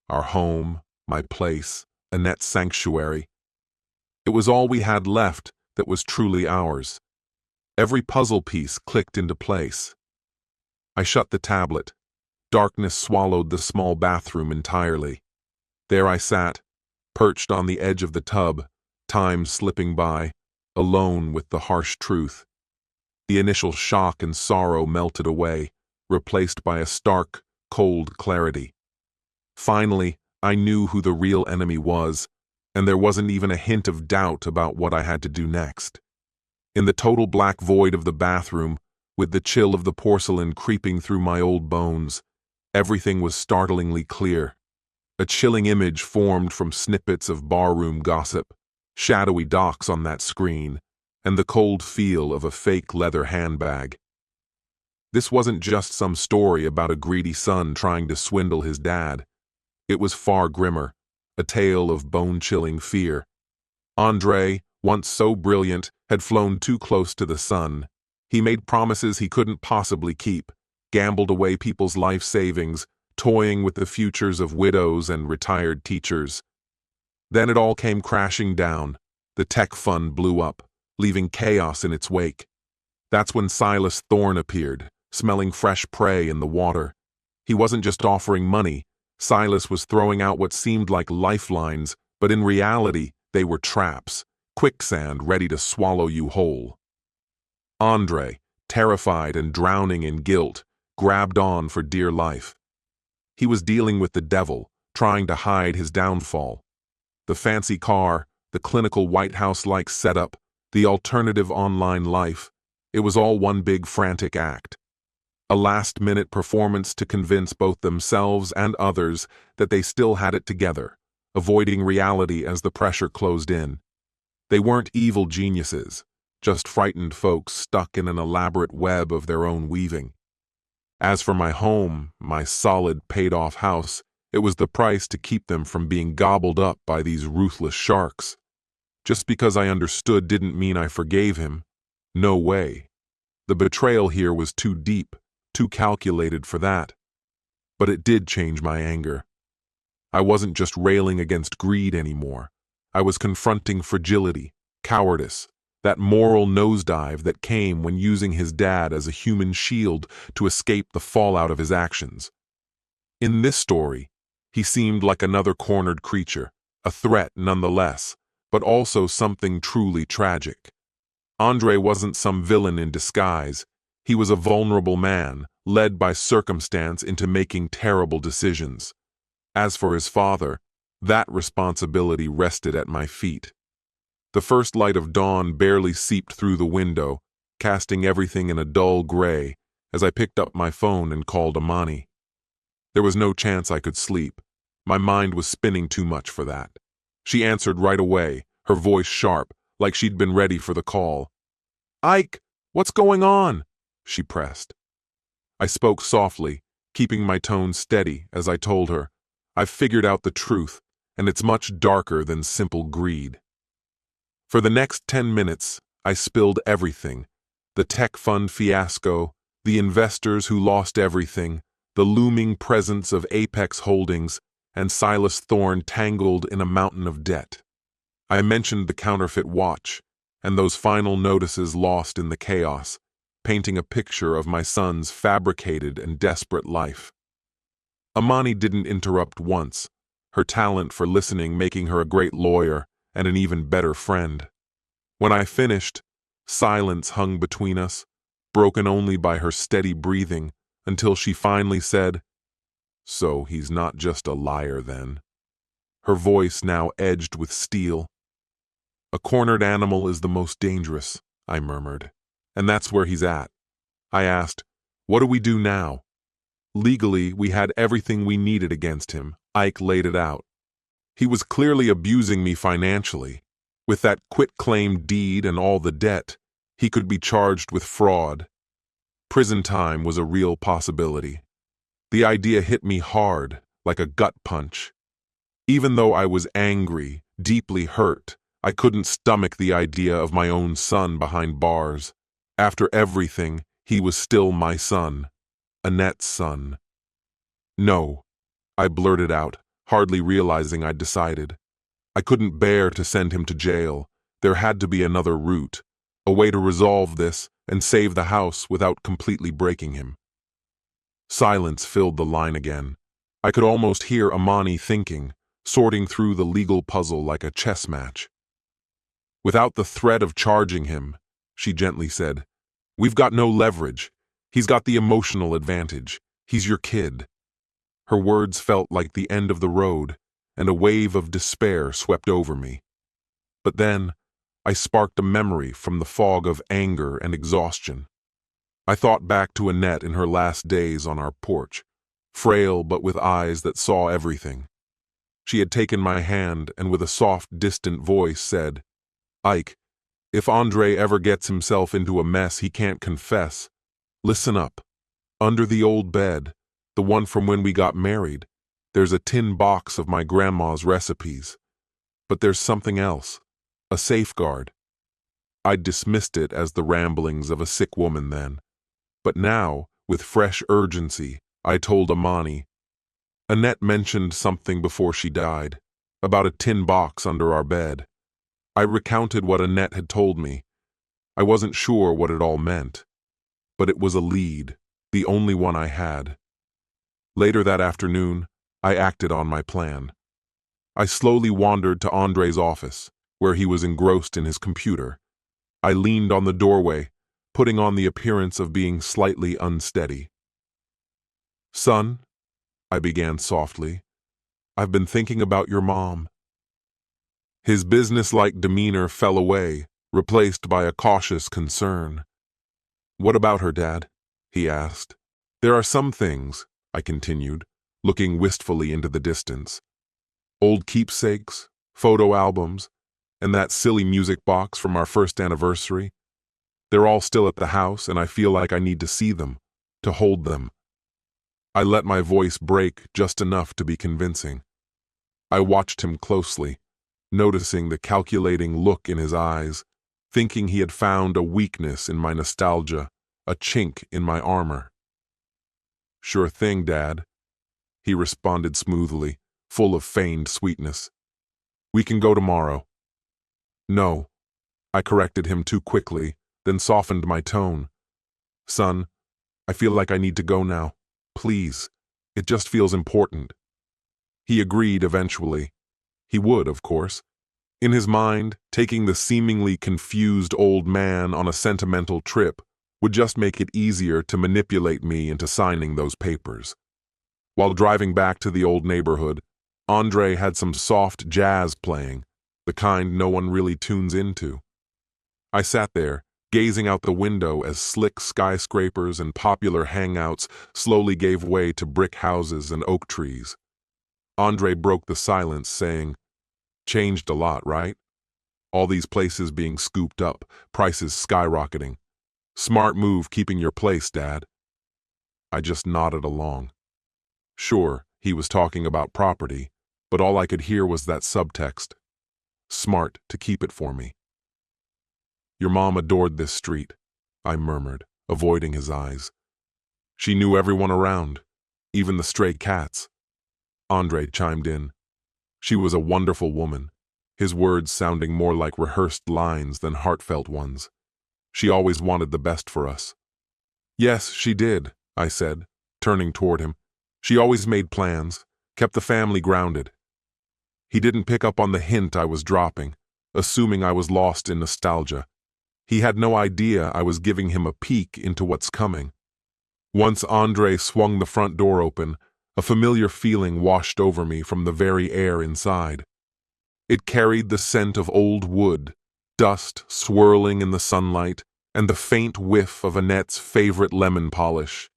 Our home, my place, Annette's sanctuary, It was all we had left that was truly ours. Every puzzle piece clicked into place. I shut the tablet. Darkness swallowed the small bathroom entirely. There I sat, perched on the edge of the tub, time slipping by, alone with the harsh truth. The initial shock and sorrow melted away, replaced by a stark, cold clarity. Finally, I knew who the real enemy was, and there wasn't even a hint of doubt about what I had to do next. In the total black void of the bathroom, with the chill of the porcelain creeping through my old bones, everything was startlingly clear. A chilling image formed from snippets of barroom gossip, shadowy docks on that screen, and the cold feel of a fake leather handbag. This wasn't just some story about a greedy son trying to swindle his dad. It was far grimmer, a tale of bone-chilling fear. Andre, once so brilliant, had flown too close to the sun. He made promises he couldn't possibly keep, gambled away people's life savings, toying with the futures of widows and retired teachers. Then it all came crashing down. The tech fund blew up, leaving chaos in its wake. That's when Silas Thorne appeared, smelling fresh prey in the water. He wasn't just offering money. Silas was throwing out what seemed like lifelines, but in reality, they were traps, quicksand ready to swallow you whole. Andre, terrified and drowning in guilt, grabbed on for dear life. He was dealing with the devil, trying to hide his downfall. The fancy car, the clinical White House-like setup, the alternative online life, it was all one big frantic act. A last-minute performance to convince both themselves and others that they still had it together, avoiding reality as the pressure closed in. They weren't evil geniuses, just frightened folks stuck in an elaborate web of their own weaving. As for my home, my solid, paid-off house, it was the price to keep them from being gobbled up by these ruthless sharks. Just because I understood didn't mean I forgave him. No way. The betrayal here was too deep, too calculated for that. But it did change my anger. I wasn't just railing against greed anymore. I was confronting fragility, cowardice, that moral nosedive that came when using his dad as a human shield to escape the fallout of his actions. In this story, he seemed like another cornered creature, a threat nonetheless, but also something truly tragic. Andre wasn't some villain in disguise. He was a vulnerable man, led by circumstance into making terrible decisions. As for his father, that responsibility rested at my feet. The first light of dawn barely seeped through the window, casting everything in a dull gray, as I picked up my phone and called Amani. There was no chance I could sleep. My mind was spinning too much for that. She answered right away, her voice sharp, like she'd been ready for the call. "Ike, what's going on?" she pressed. I spoke softly, keeping my tone steady as I told her, "I've figured out the truth, and it's much darker than simple greed." For the next 10 minutes, I spilled everything: the tech fund fiasco, the investors who lost everything, the looming presence of Apex Holdings, and Silas Thorne tangled in a mountain of debt. I mentioned the counterfeit watch, and those final notices lost in the chaos, painting a picture of my son's fabricated and desperate life. Amani didn't interrupt once, her talent for listening making her a great lawyer and an even better friend. When I finished, silence hung between us, broken only by her steady breathing, until she finally said, "So he's not just a liar then." Her voice now edged with steel. "A cornered animal is the most dangerous," I murmured. "And that's where he's at." I asked, "What do we do now?" Legally, we had everything we needed against him. Ike laid it out. He was clearly abusing me financially. With that quitclaim deed and all the debt, he could be charged with fraud. Prison time was a real possibility. The idea hit me hard, like a gut punch. Even though I was angry, deeply hurt, I couldn't stomach the idea of my own son behind bars. After everything, he was still my son. Annette's son. "No," I blurted out, hardly realizing I'd decided. I couldn't bear to send him to jail, There had to be another route, a way to resolve this and save the house without completely breaking him. Silence filled the line again. I could almost hear Amani thinking, sorting through the legal puzzle like a chess match. Without the threat of charging him, she gently said, "We've got no leverage. He's got the emotional advantage. He's your kid." Her words felt like the end of the road, and a wave of despair swept over me. But then, I sparked a memory from the fog of anger and exhaustion. I thought back to Annette in her last days on our porch, frail but with eyes that saw everything. She had taken my hand and with a soft, distant voice said, "Ike, if Andre ever gets himself into a mess he can't confess, listen up. Under the old bed, the one from when we got married, there's a tin box of my grandma's recipes. But there's something else, a safeguard." I'd dismissed it as the ramblings of a sick woman then. But now, with fresh urgency, I told Amani. Annette mentioned something before she died, about a tin box under our bed. I recounted what Annette had told me. I wasn't sure what it all meant, but it was a lead, the only one I had. Later that afternoon, I acted on my plan. I slowly wandered to Andre's office, where he was engrossed in his computer. I leaned on the doorway, putting on the appearance of being slightly unsteady. "Son," I began softly, "I've been thinking about your mom." His businesslike demeanor fell away, replaced by a cautious concern. "What about her, Dad?" he asked. "There are some things," I continued, looking wistfully into the distance. "Old keepsakes, photo albums, and that silly music box from our first anniversary. They're all still at the house, and I feel like I need to see them, to hold them." I let my voice break just enough to be convincing. I watched him closely, noticing the calculating look in his eyes, thinking he had found a weakness in my nostalgia, a chink in my armor. "Sure thing, Dad," he responded smoothly, full of feigned sweetness. "We can go tomorrow." "No," I corrected him too quickly, then softened my tone. "Son, I feel like I need to go now. Please, it just feels important." He agreed eventually. He would, of course. In his mind, taking the seemingly confused old man on a sentimental trip would just make it easier to manipulate me into signing those papers. While driving back to the old neighborhood, Andre had some soft jazz playing, the kind no one really tunes into. I sat there, gazing out the window as slick skyscrapers and popular hangouts slowly gave way to brick houses and oak trees. Andre broke the silence, saying, "Changed a lot, right? All these places being scooped up, prices skyrocketing. Smart move keeping your place, Dad." I just nodded along. Sure, he was talking about property, but all I could hear was that subtext. Smart to keep it for me. "Your mom adored this street," I murmured, avoiding his eyes. "She knew everyone around, even the stray cats." Andre chimed in. "She was a wonderful woman," his words sounding more like rehearsed lines than heartfelt ones. "She always wanted the best for us." "Yes, she did," I said, turning toward him. "She always made plans, kept the family grounded." He didn't pick up on the hint I was dropping, assuming I was lost in nostalgia. He had no idea I was giving him a peek into what's coming. Once Andre swung the front door open, a familiar feeling washed over me from the very air inside. It carried the scent of old wood, dust swirling in the sunlight, and the faint whiff of Annette's favorite lemon polish.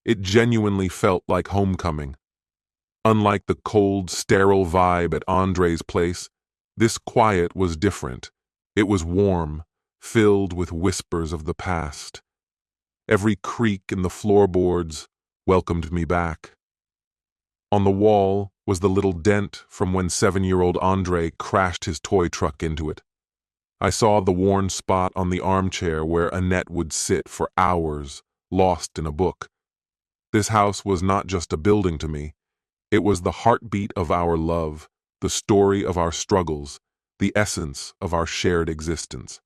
It genuinely felt like homecoming. Unlike the cold, sterile vibe at Andre's place, this quiet was different. It was warm, filled with whispers of the past. Every creak in the floorboards welcomed me back. On the wall was the little dent from when 7-year-old Andre crashed his toy truck into it. I saw the worn spot on the armchair where Annette would sit for hours, lost in a book. This house was not just a building to me. It was the heartbeat of our love, the story of our struggles, the essence of our shared existence.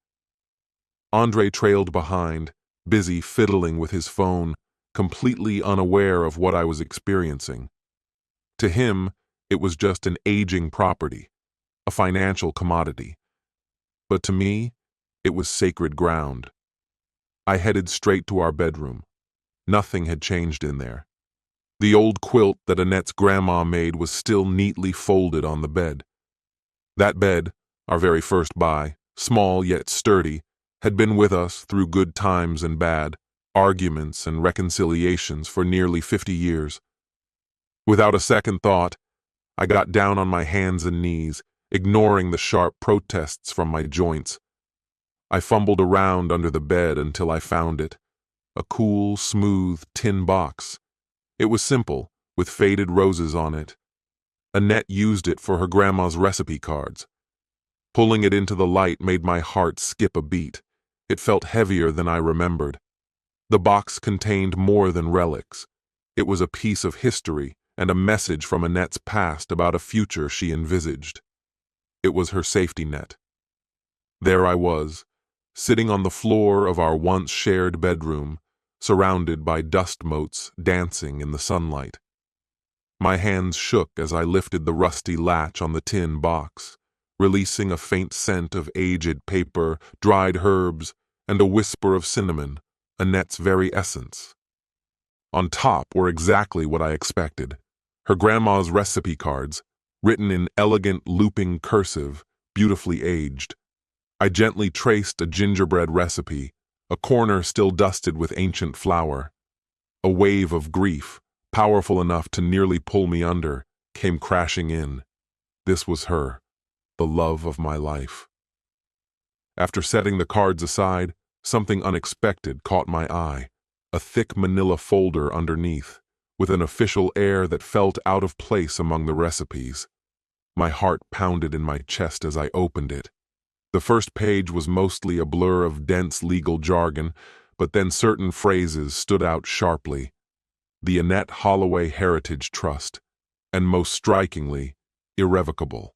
Andre trailed behind, busy fiddling with his phone, completely unaware of what I was experiencing. To him, it was just an aging property, a financial commodity. But to me, it was sacred ground. I headed straight to our bedroom. Nothing had changed in there. The old quilt that Annette's grandma made was still neatly folded on the bed. That bed, our very first buy, small yet sturdy, had been with us through good times and bad, arguments and reconciliations for nearly 50 years. Without a second thought, I got down on my hands and knees, ignoring the sharp protests from my joints. I fumbled around under the bed until I found it, a cool, smooth tin box. It was simple, with faded roses on it. Annette used it for her grandma's recipe cards. Pulling it into the light made my heart skip a beat. It felt heavier than I remembered. The box contained more than relics. It was a piece of history and a message from Annette's past about a future she envisaged. It was her safety net. There I was, sitting on the floor of our once shared bedroom, surrounded by dust motes dancing in the sunlight. My hands shook as I lifted the rusty latch on the tin box, releasing a faint scent of aged paper, dried herbs, and a whisper of cinnamon, Annette's very essence. On top were exactly what I expected, her grandma's recipe cards, written in elegant looping cursive, beautifully aged. I gently traced a gingerbread recipe, a corner still dusted with ancient flour. A wave of grief, powerful enough to nearly pull me under, came crashing in. This was her, the love of my life. After setting the cards aside, something unexpected caught my eye, a thick manila folder underneath, with an official air that felt out of place among the recipes. My heart pounded in my chest as I opened it. The first page was mostly a blur of dense legal jargon, but then certain phrases stood out sharply. The Annette Holloway Heritage Trust, and most strikingly, irrevocable.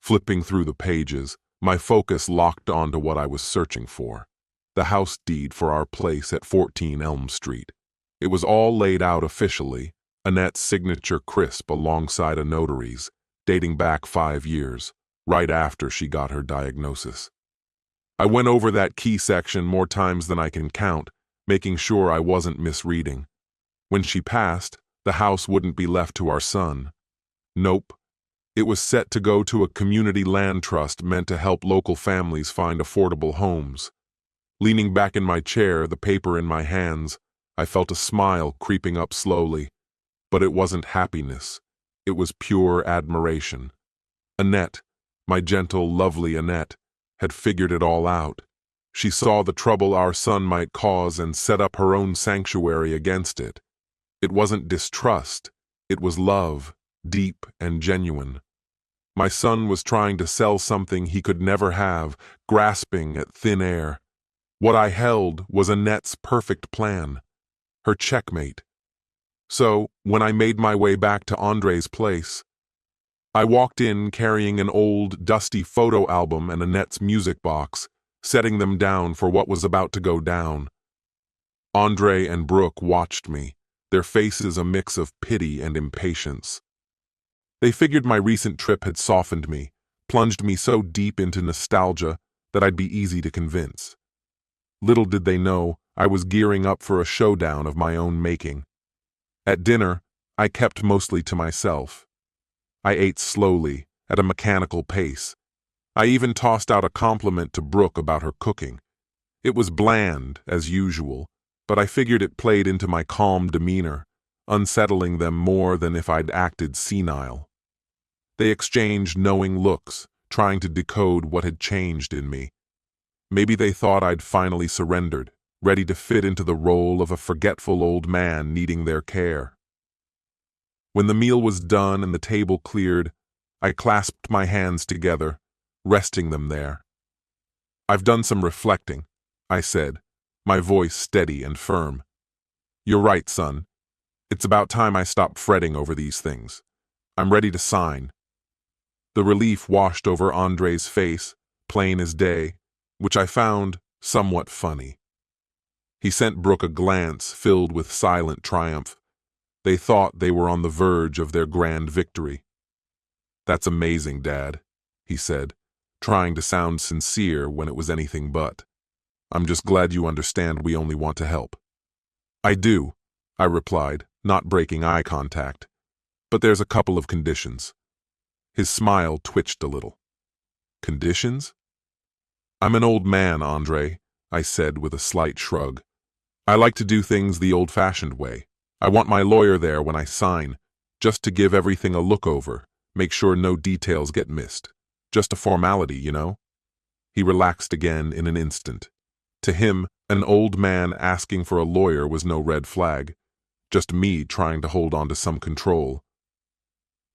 Flipping through the pages, my focus locked onto what I was searching for, the house deed for our place at 14 Elm Street. It was all laid out officially, Annette's signature crisp alongside a notary's, dating back 5 years, right after she got her diagnosis. I went over that key section more times than I can count, making sure I wasn't misreading. When she passed, the house wouldn't be left to our son. Nope. It was set to go to a community land trust meant to help local families find affordable homes. Leaning back in my chair, the paper in my hands, I felt a smile creeping up slowly. But it wasn't happiness. It was pure admiration. Annette, my gentle, lovely Annette, had figured it all out. She saw the trouble our son might cause and set up her own sanctuary against it. It wasn't distrust, it was love, deep and genuine. My son was trying to sell something he could never have, grasping at thin air. What I held was Annette's perfect plan, her checkmate. So, when I made my way back to Andre's place, I walked in carrying an old, dusty photo album and Annette's music box, setting them down for what was about to go down. Andre and Brooke watched me, their faces a mix of pity and impatience. They figured my recent trip had softened me, plunged me so deep into nostalgia that I'd be easy to convince. Little did they know I was gearing up for a showdown of my own making. At dinner, I kept mostly to myself. I ate slowly, at a mechanical pace. I even tossed out a compliment to Brooke about her cooking. It was bland, as usual, but I figured it played into my calm demeanor, unsettling them more than if I'd acted senile. They exchanged knowing looks, trying to decode what had changed in me. Maybe they thought I'd finally surrendered, ready to fit into the role of a forgetful old man needing their care. When the meal was done and the table cleared, I clasped my hands together, resting them there. "I've done some reflecting," I said, my voice steady and firm. "You're right, son. It's about time I stopped fretting over these things. I'm ready to sign." The relief washed over Andre's face, plain as day, which I found somewhat funny. He sent Brooke a glance filled with silent triumph. They thought they were on the verge of their grand victory. "That's amazing, Dad," he said, trying to sound sincere when it was anything but. "I'm just glad you understand we only want to help." "I do," I replied, not breaking eye contact. "But there's a couple of conditions." His smile twitched a little. "Conditions?" "I'm an old man, Andre," I said with a slight shrug. "I like to do things the old-fashioned way. I want my lawyer there when I sign, just to give everything a look over, make sure no details get missed. Just a formality, you know?" He relaxed again in an instant. To him, an old man asking for a lawyer was no red flag, just me trying to hold on to some control.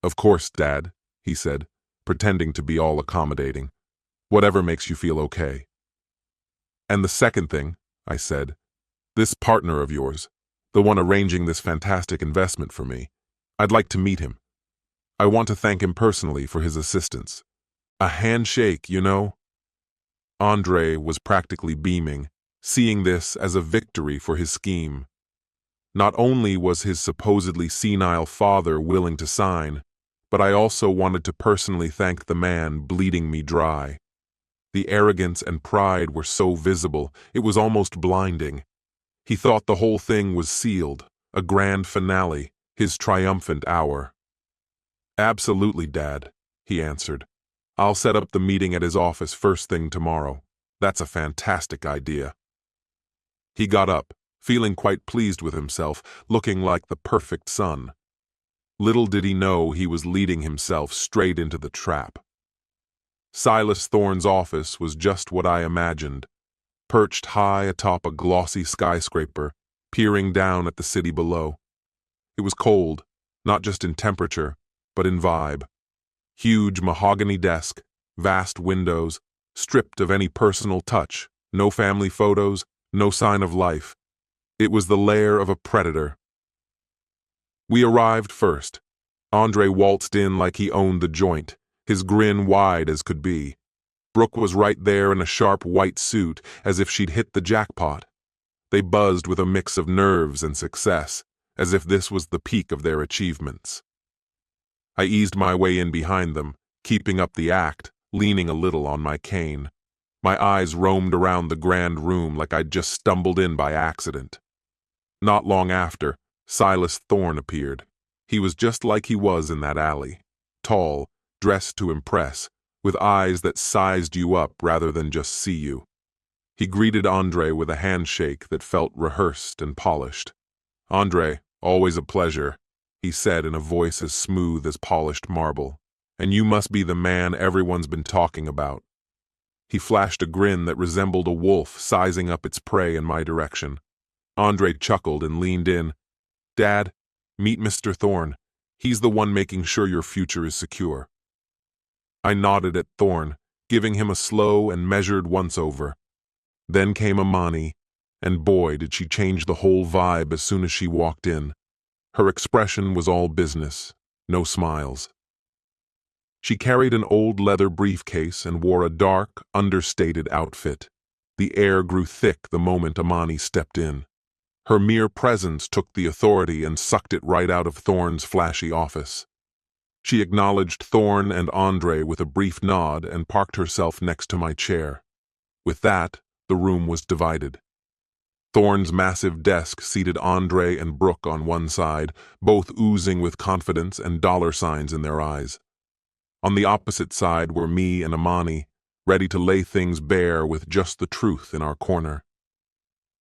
"Of course, Dad," he said, pretending to be all accommodating. "Whatever makes you feel okay." "And the second thing," I said, "this partner of yours, the one arranging this fantastic investment for me, I'd like to meet him. I want to thank him personally for his assistance. A handshake, you know?" Andre was practically beaming, seeing this as a victory for his scheme. Not only was his supposedly senile father willing to sign, but I also wanted to personally thank the man bleeding me dry. The arrogance and pride were so visible, it was almost blinding. He thought the whole thing was sealed, a grand finale, his triumphant hour. "Absolutely, Dad," he answered. "I'll set up the meeting at his office first thing tomorrow. That's a fantastic idea." He got up, feeling quite pleased with himself, looking like the perfect son. Little did he know he was leading himself straight into the trap. Silas Thorne's office was just what I imagined, perched high atop a glossy skyscraper, peering down at the city below. It was cold, not just in temperature, but in vibe. Huge mahogany desk, vast windows, stripped of any personal touch, no family photos, no sign of life. It was the lair of a predator. We arrived first. Andre waltzed in like he owned the joint, his grin wide as could be. Brooke was right there in a sharp white suit, as if she'd hit the jackpot. They buzzed with a mix of nerves and success, as if this was the peak of their achievements. I eased my way in behind them, keeping up the act, leaning a little on my cane. My eyes roamed around the grand room like I'd just stumbled in by accident. Not long after, Silas Thorne appeared. He was just like he was in that alley, tall, dressed to impress, with eyes that sized you up rather than just see you. He greeted Andre with a handshake that felt rehearsed and polished. "Andre, always a pleasure," he said in a voice as smooth as polished marble. "And you must be the man everyone's been talking about." He flashed a grin that resembled a wolf sizing up its prey in my direction. Andre chuckled and leaned in. "Dad, meet Mr. Thorne. He's the one making sure your future is secure." I nodded at Thorne, giving him a slow and measured once-over. Then came Amani, and boy did she change the whole vibe as soon as she walked in. Her expression was all business, no smiles. She carried an old leather briefcase and wore a dark, understated outfit. The air grew thick the moment Amani stepped in. Her mere presence took the authority and sucked it right out of Thorne's flashy office. She acknowledged Thorne and Andre with a brief nod and parked herself next to my chair. With that, the room was divided. Thorne's massive desk seated Andre and Brooke on one side, both oozing with confidence and dollar signs in their eyes. On the opposite side were me and Amani, ready to lay things bare with just the truth in our corner.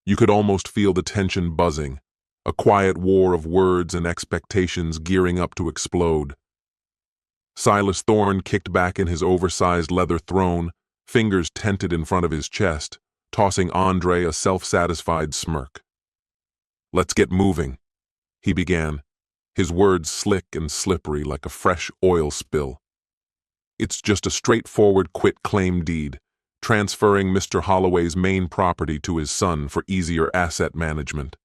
You could almost feel the tension buzzing, a quiet war of words and expectations gearing up to explode. Silas Thorne kicked back in his oversized leather throne, fingers tented in front of his chest, tossing Andre a self-satisfied smirk. "Let's get moving," he began, his words slick and slippery like a fresh oil spill. "It's just a straightforward quit-claim deed, transferring Mr. Holloway's main property to his son for easier asset management.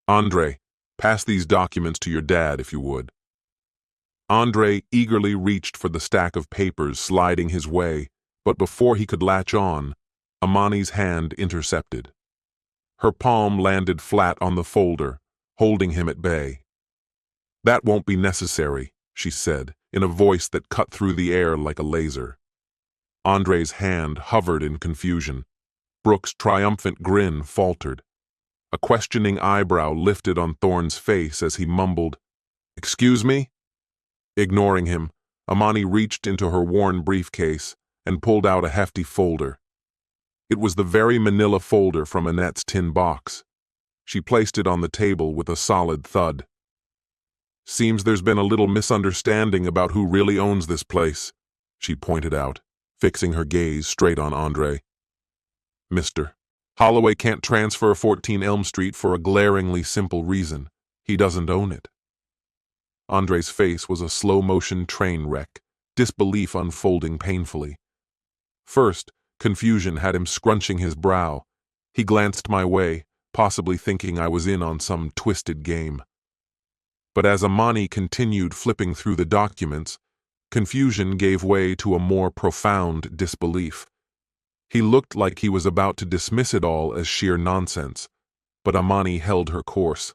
Andre, pass these documents to your dad if you would." Andre eagerly reached for the stack of papers sliding his way, but before he could latch on, Amani's hand intercepted. Her palm landed flat on the folder, holding him at bay. "That won't be necessary," she said, in a voice that cut through the air like a laser. Andre's hand hovered in confusion. Brooke's triumphant grin faltered. A questioning eyebrow lifted on Thorne's face as he mumbled, "Excuse me?" Ignoring him, Amani reached into her worn briefcase and pulled out a hefty folder. It was the very manila folder from Annette's tin box. She placed it on the table with a solid thud. "Seems there's been a little misunderstanding about who really owns this place," she pointed out, fixing her gaze straight on Andre. "Mr. Holloway can't transfer 14 Elm Street for a glaringly simple reason. He doesn't own it." Andre's face was a slow-motion train wreck, disbelief unfolding painfully. First, confusion had him scrunching his brow. He glanced my way, possibly thinking I was in on some twisted game. But as Amani continued flipping through the documents, confusion gave way to a more profound disbelief. He looked like he was about to dismiss it all as sheer nonsense, but Amani held her course.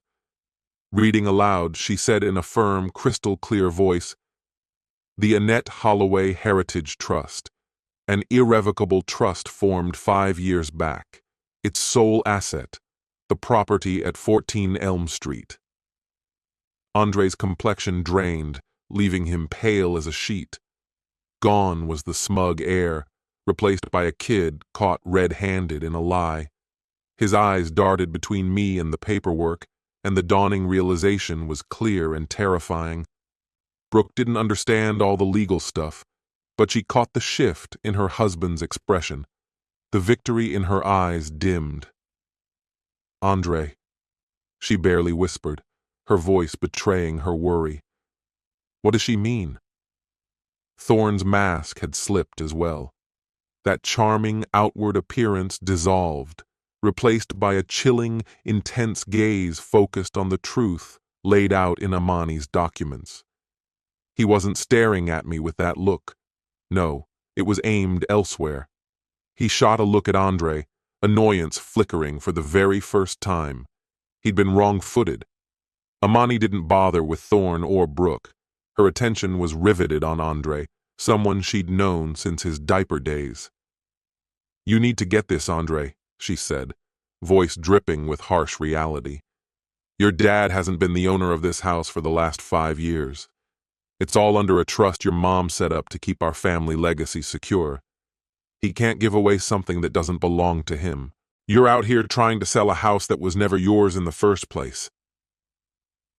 Reading aloud, she said in a firm, crystal-clear voice, "The Annette Holloway Heritage Trust, an irrevocable trust formed 5 years back. Its sole asset, the property at 14 Elm Street." Andre's complexion drained, leaving him pale as a sheet. Gone was the smug air, replaced by a kid caught red-handed in a lie. His eyes darted between me and the paperwork, and the dawning realization was clear and terrifying. Brooke didn't understand all the legal stuff, but she caught the shift in her husband's expression. The victory in her eyes dimmed. "Andre," she barely whispered, her voice betraying her worry. "What does she mean?" Thorne's mask had slipped as well. That charming outward appearance dissolved, replaced by a chilling, intense gaze focused on the truth laid out in Amani's documents. He wasn't staring at me with that look. No, it was aimed elsewhere. He shot a look at Andre, annoyance flickering for the very first time. He'd been wrong-footed. Amani didn't bother with Thorne or Brooke. Her attention was riveted on Andre, someone she'd known since his diaper days. "You need to get this, Andre," she said, voice dripping with harsh reality. "Your dad hasn't been the owner of this house for the last 5 years. It's all under a trust your mom set up to keep our family legacy secure. He can't give away something that doesn't belong to him. You're out here trying to sell a house that was never yours in the first place."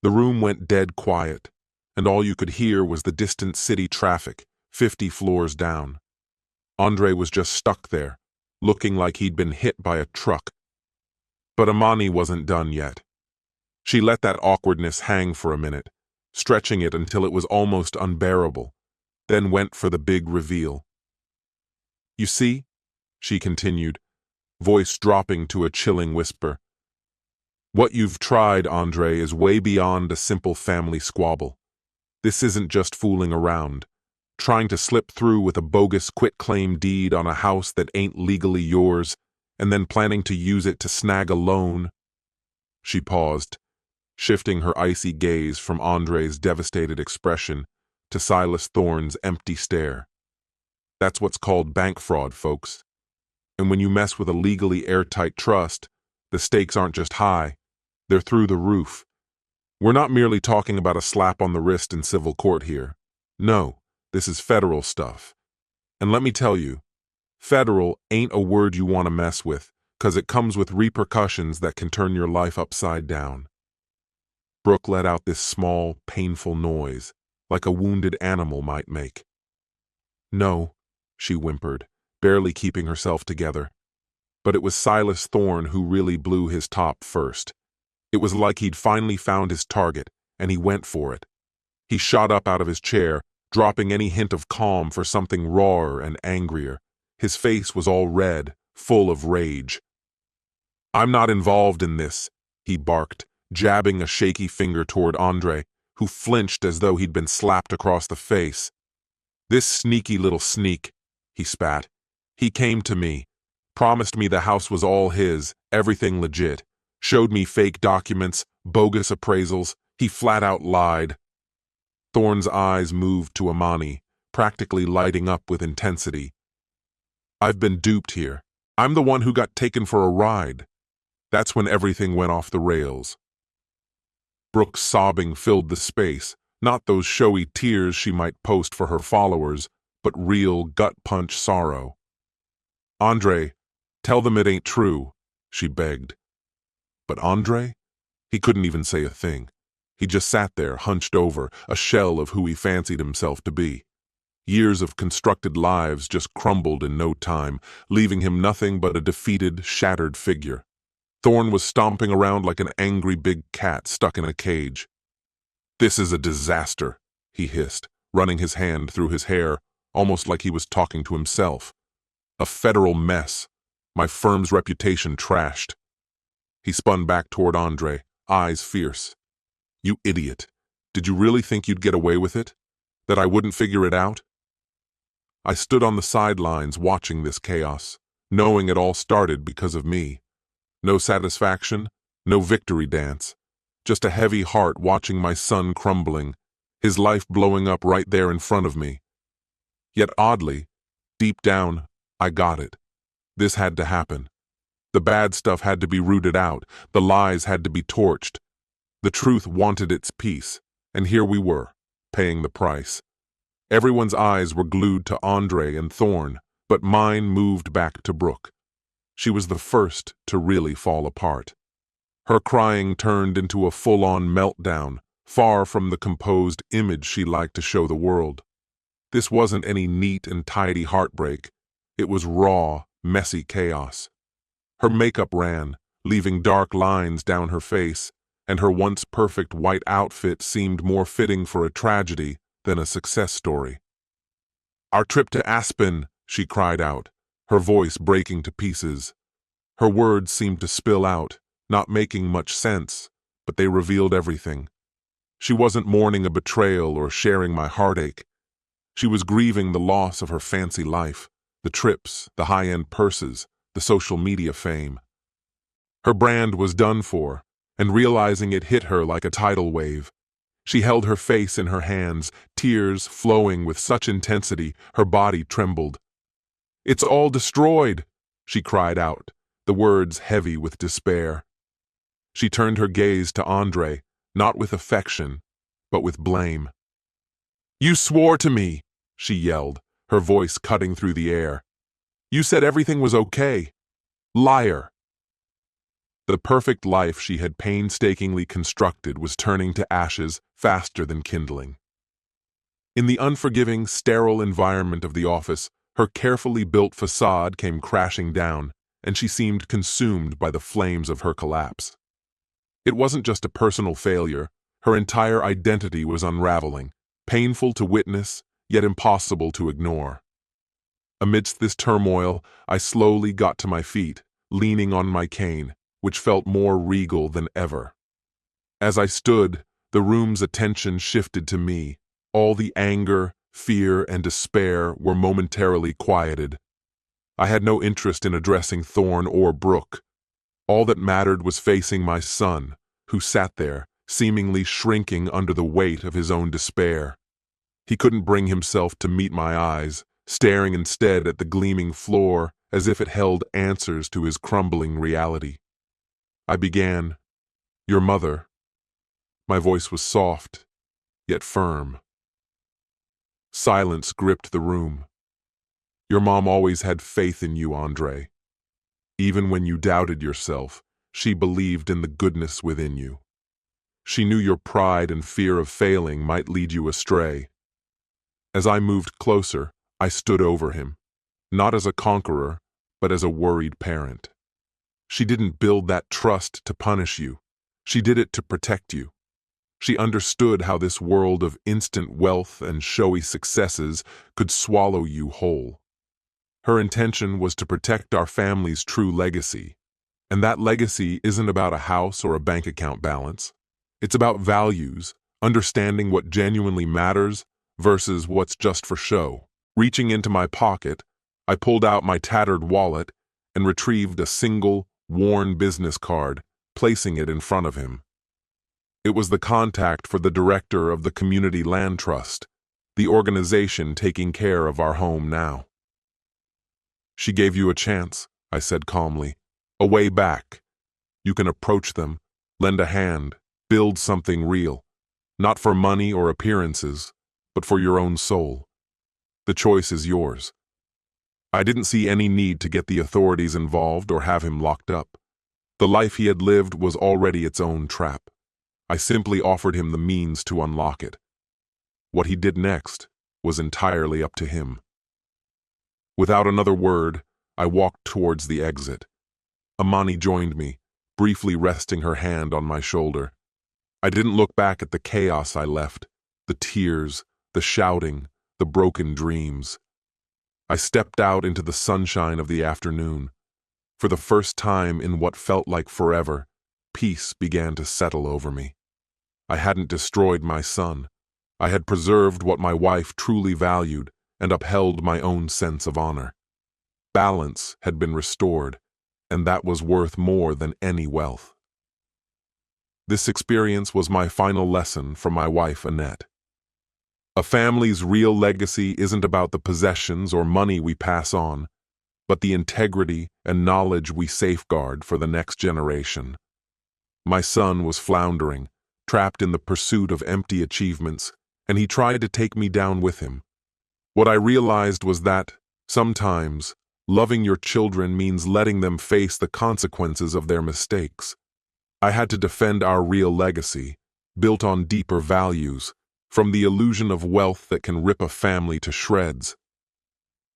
The room went dead quiet, and all you could hear was the distant city traffic, 50 floors down. Andre was just stuck there, looking like he'd been hit by a truck. But Amani wasn't done yet. She let that awkwardness hang for a minute, stretching it until it was almost unbearable, then went for the big reveal. "You see," she continued, voice dropping to a chilling whisper, "what you've tried, Andre, is way beyond a simple family squabble. This isn't just fooling around, trying to slip through with a bogus quitclaim deed on a house that ain't legally yours, and then planning to use it to snag a loan." She paused, shifting her icy gaze from Andre's devastated expression to Silas Thorne's empty stare. "That's what's called bank fraud, folks. And when you mess with a legally airtight trust, the stakes aren't just high, they're through the roof. We're not merely talking about a slap on the wrist in civil court here. No, this is federal stuff. And let me tell you, federal ain't a word you want to mess with, 'cause it comes with repercussions that can turn your life upside down." Brooke let out this small, painful noise, like a wounded animal might make. "No," she whimpered, barely keeping herself together. But it was Silas Thorne who really blew his top first. It was like he'd finally found his target, and he went for it. He shot up out of his chair, dropping any hint of calm for something rawer and angrier. His face was all red, full of rage. "I'm not involved in this," he barked, jabbing a shaky finger toward Andre, who flinched as though he'd been slapped across the face. "This sneaky little sneak," he spat. "He came to me, promised me the house was all his, everything legit, showed me fake documents, bogus appraisals. He flat out lied." Thorne's eyes moved to Amani, practically lighting up with intensity. "I've been duped here. I'm the one who got taken for a ride." That's when everything went off the rails. Brooke's sobbing filled the space, not those showy tears she might post for her followers, but real gut-punch sorrow. "Andre, tell them it ain't true," she begged. But Andre? He couldn't even say a thing. He just sat there, hunched over, a shell of who he fancied himself to be. Years of constructed lives just crumbled in no time, leaving him nothing but a defeated, shattered figure. Thorne was stomping around like an angry big cat stuck in a cage. "This is a disaster," he hissed, running his hand through his hair, almost like he was talking to himself. "A federal mess. My firm's reputation trashed." He spun back toward Andre, eyes fierce. "You idiot. Did you really think you'd get away with it? That I wouldn't figure it out?" I stood on the sidelines watching this chaos, knowing it all started because of me. No satisfaction, no victory dance, just a heavy heart watching my son crumbling, his life blowing up right there in front of me. Yet oddly, deep down, I got it. This had to happen. The bad stuff had to be rooted out, the lies had to be torched. The truth wanted its piece, and here we were, paying the price. Everyone's eyes were glued to Andre and Thorne, but mine moved back to Brooke. She was the first to really fall apart. Her crying turned into a full-on meltdown, far from the composed image she liked to show the world. This wasn't any neat and tidy heartbreak. It was raw, messy chaos. Her makeup ran, leaving dark lines down her face, and her once perfect white outfit seemed more fitting for a tragedy than a success story. "Our trip to Aspen," she cried out, her voice breaking to pieces. Her words seemed to spill out, not making much sense, but they revealed everything. She wasn't mourning a betrayal or sharing my heartache. She was grieving the loss of her fancy life, the trips, the high-end purses, the social media fame. Her brand was done for, and realizing it hit her like a tidal wave. She held her face in her hands, tears flowing with such intensity her body trembled. "It's all destroyed," she cried out, the words heavy with despair. She turned her gaze to Andre, not with affection, but with blame. "You swore to me," she yelled, her voice cutting through the air. "You said everything was okay. Liar." The perfect life she had painstakingly constructed was turning to ashes faster than kindling. In the unforgiving, sterile environment of the office, her carefully built facade came crashing down, and she seemed consumed by the flames of her collapse. It wasn't just a personal failure, her entire identity was unraveling, painful to witness, yet impossible to ignore. Amidst this turmoil, I slowly got to my feet, leaning on my cane, which felt more regal than ever. As I stood, the room's attention shifted to me. All the anger, fear, and despair were momentarily quieted. I had no interest in addressing Thorne or Brooke. All that mattered was facing my son, who sat there, seemingly shrinking under the weight of his own despair. He couldn't bring himself to meet my eyes, staring instead at the gleaming floor as if it held answers to his crumbling reality. I began, "Your mother." My voice was soft, yet firm. Silence gripped the room. "Your mom always had faith in you, Andre. Even when you doubted yourself, she believed in the goodness within you. She knew your pride and fear of failing might lead you astray." As I moved closer, I stood over him, not as a conqueror, but as a worried parent. She didn't build that trust to punish you. She did it to protect you. She understood how this world of instant wealth and showy successes could swallow you whole. Her intention was to protect our family's true legacy. And that legacy isn't about a house or a bank account balance. It's about values, understanding what genuinely matters versus what's just for show. Reaching into my pocket, I pulled out my tattered wallet and retrieved a single, worn business card, placing it in front of him. It was the contact for the director of the Community Land Trust, the organization taking care of our home now. "She gave you a chance," I said calmly. "A way back. You can approach them, lend a hand, build something real. Not for money or appearances, but for your own soul. The choice is yours." I didn't see any need to get the authorities involved or have him locked up. The life he had lived was already its own trap. I simply offered him the means to unlock it. What he did next was entirely up to him. Without another word, I walked towards the exit. Amani joined me, briefly resting her hand on my shoulder. I didn't look back at the chaos I left, the tears, the shouting, the broken dreams. I stepped out into the sunshine of the afternoon. For the first time in what felt like forever, peace began to settle over me. I hadn't destroyed my son. I had preserved what my wife truly valued and upheld my own sense of honor. Balance had been restored, and that was worth more than any wealth. This experience was my final lesson from my wife, Annette. A family's real legacy isn't about the possessions or money we pass on, but the integrity and knowledge we safeguard for the next generation. My son was floundering, trapped in the pursuit of empty achievements, and he tried to take me down with him. What I realized was that, sometimes, loving your children means letting them face the consequences of their mistakes. I had to defend our real legacy, built on deeper values, from the illusion of wealth that can rip a family to shreds.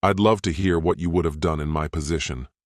I'd love to hear what you would have done in my position.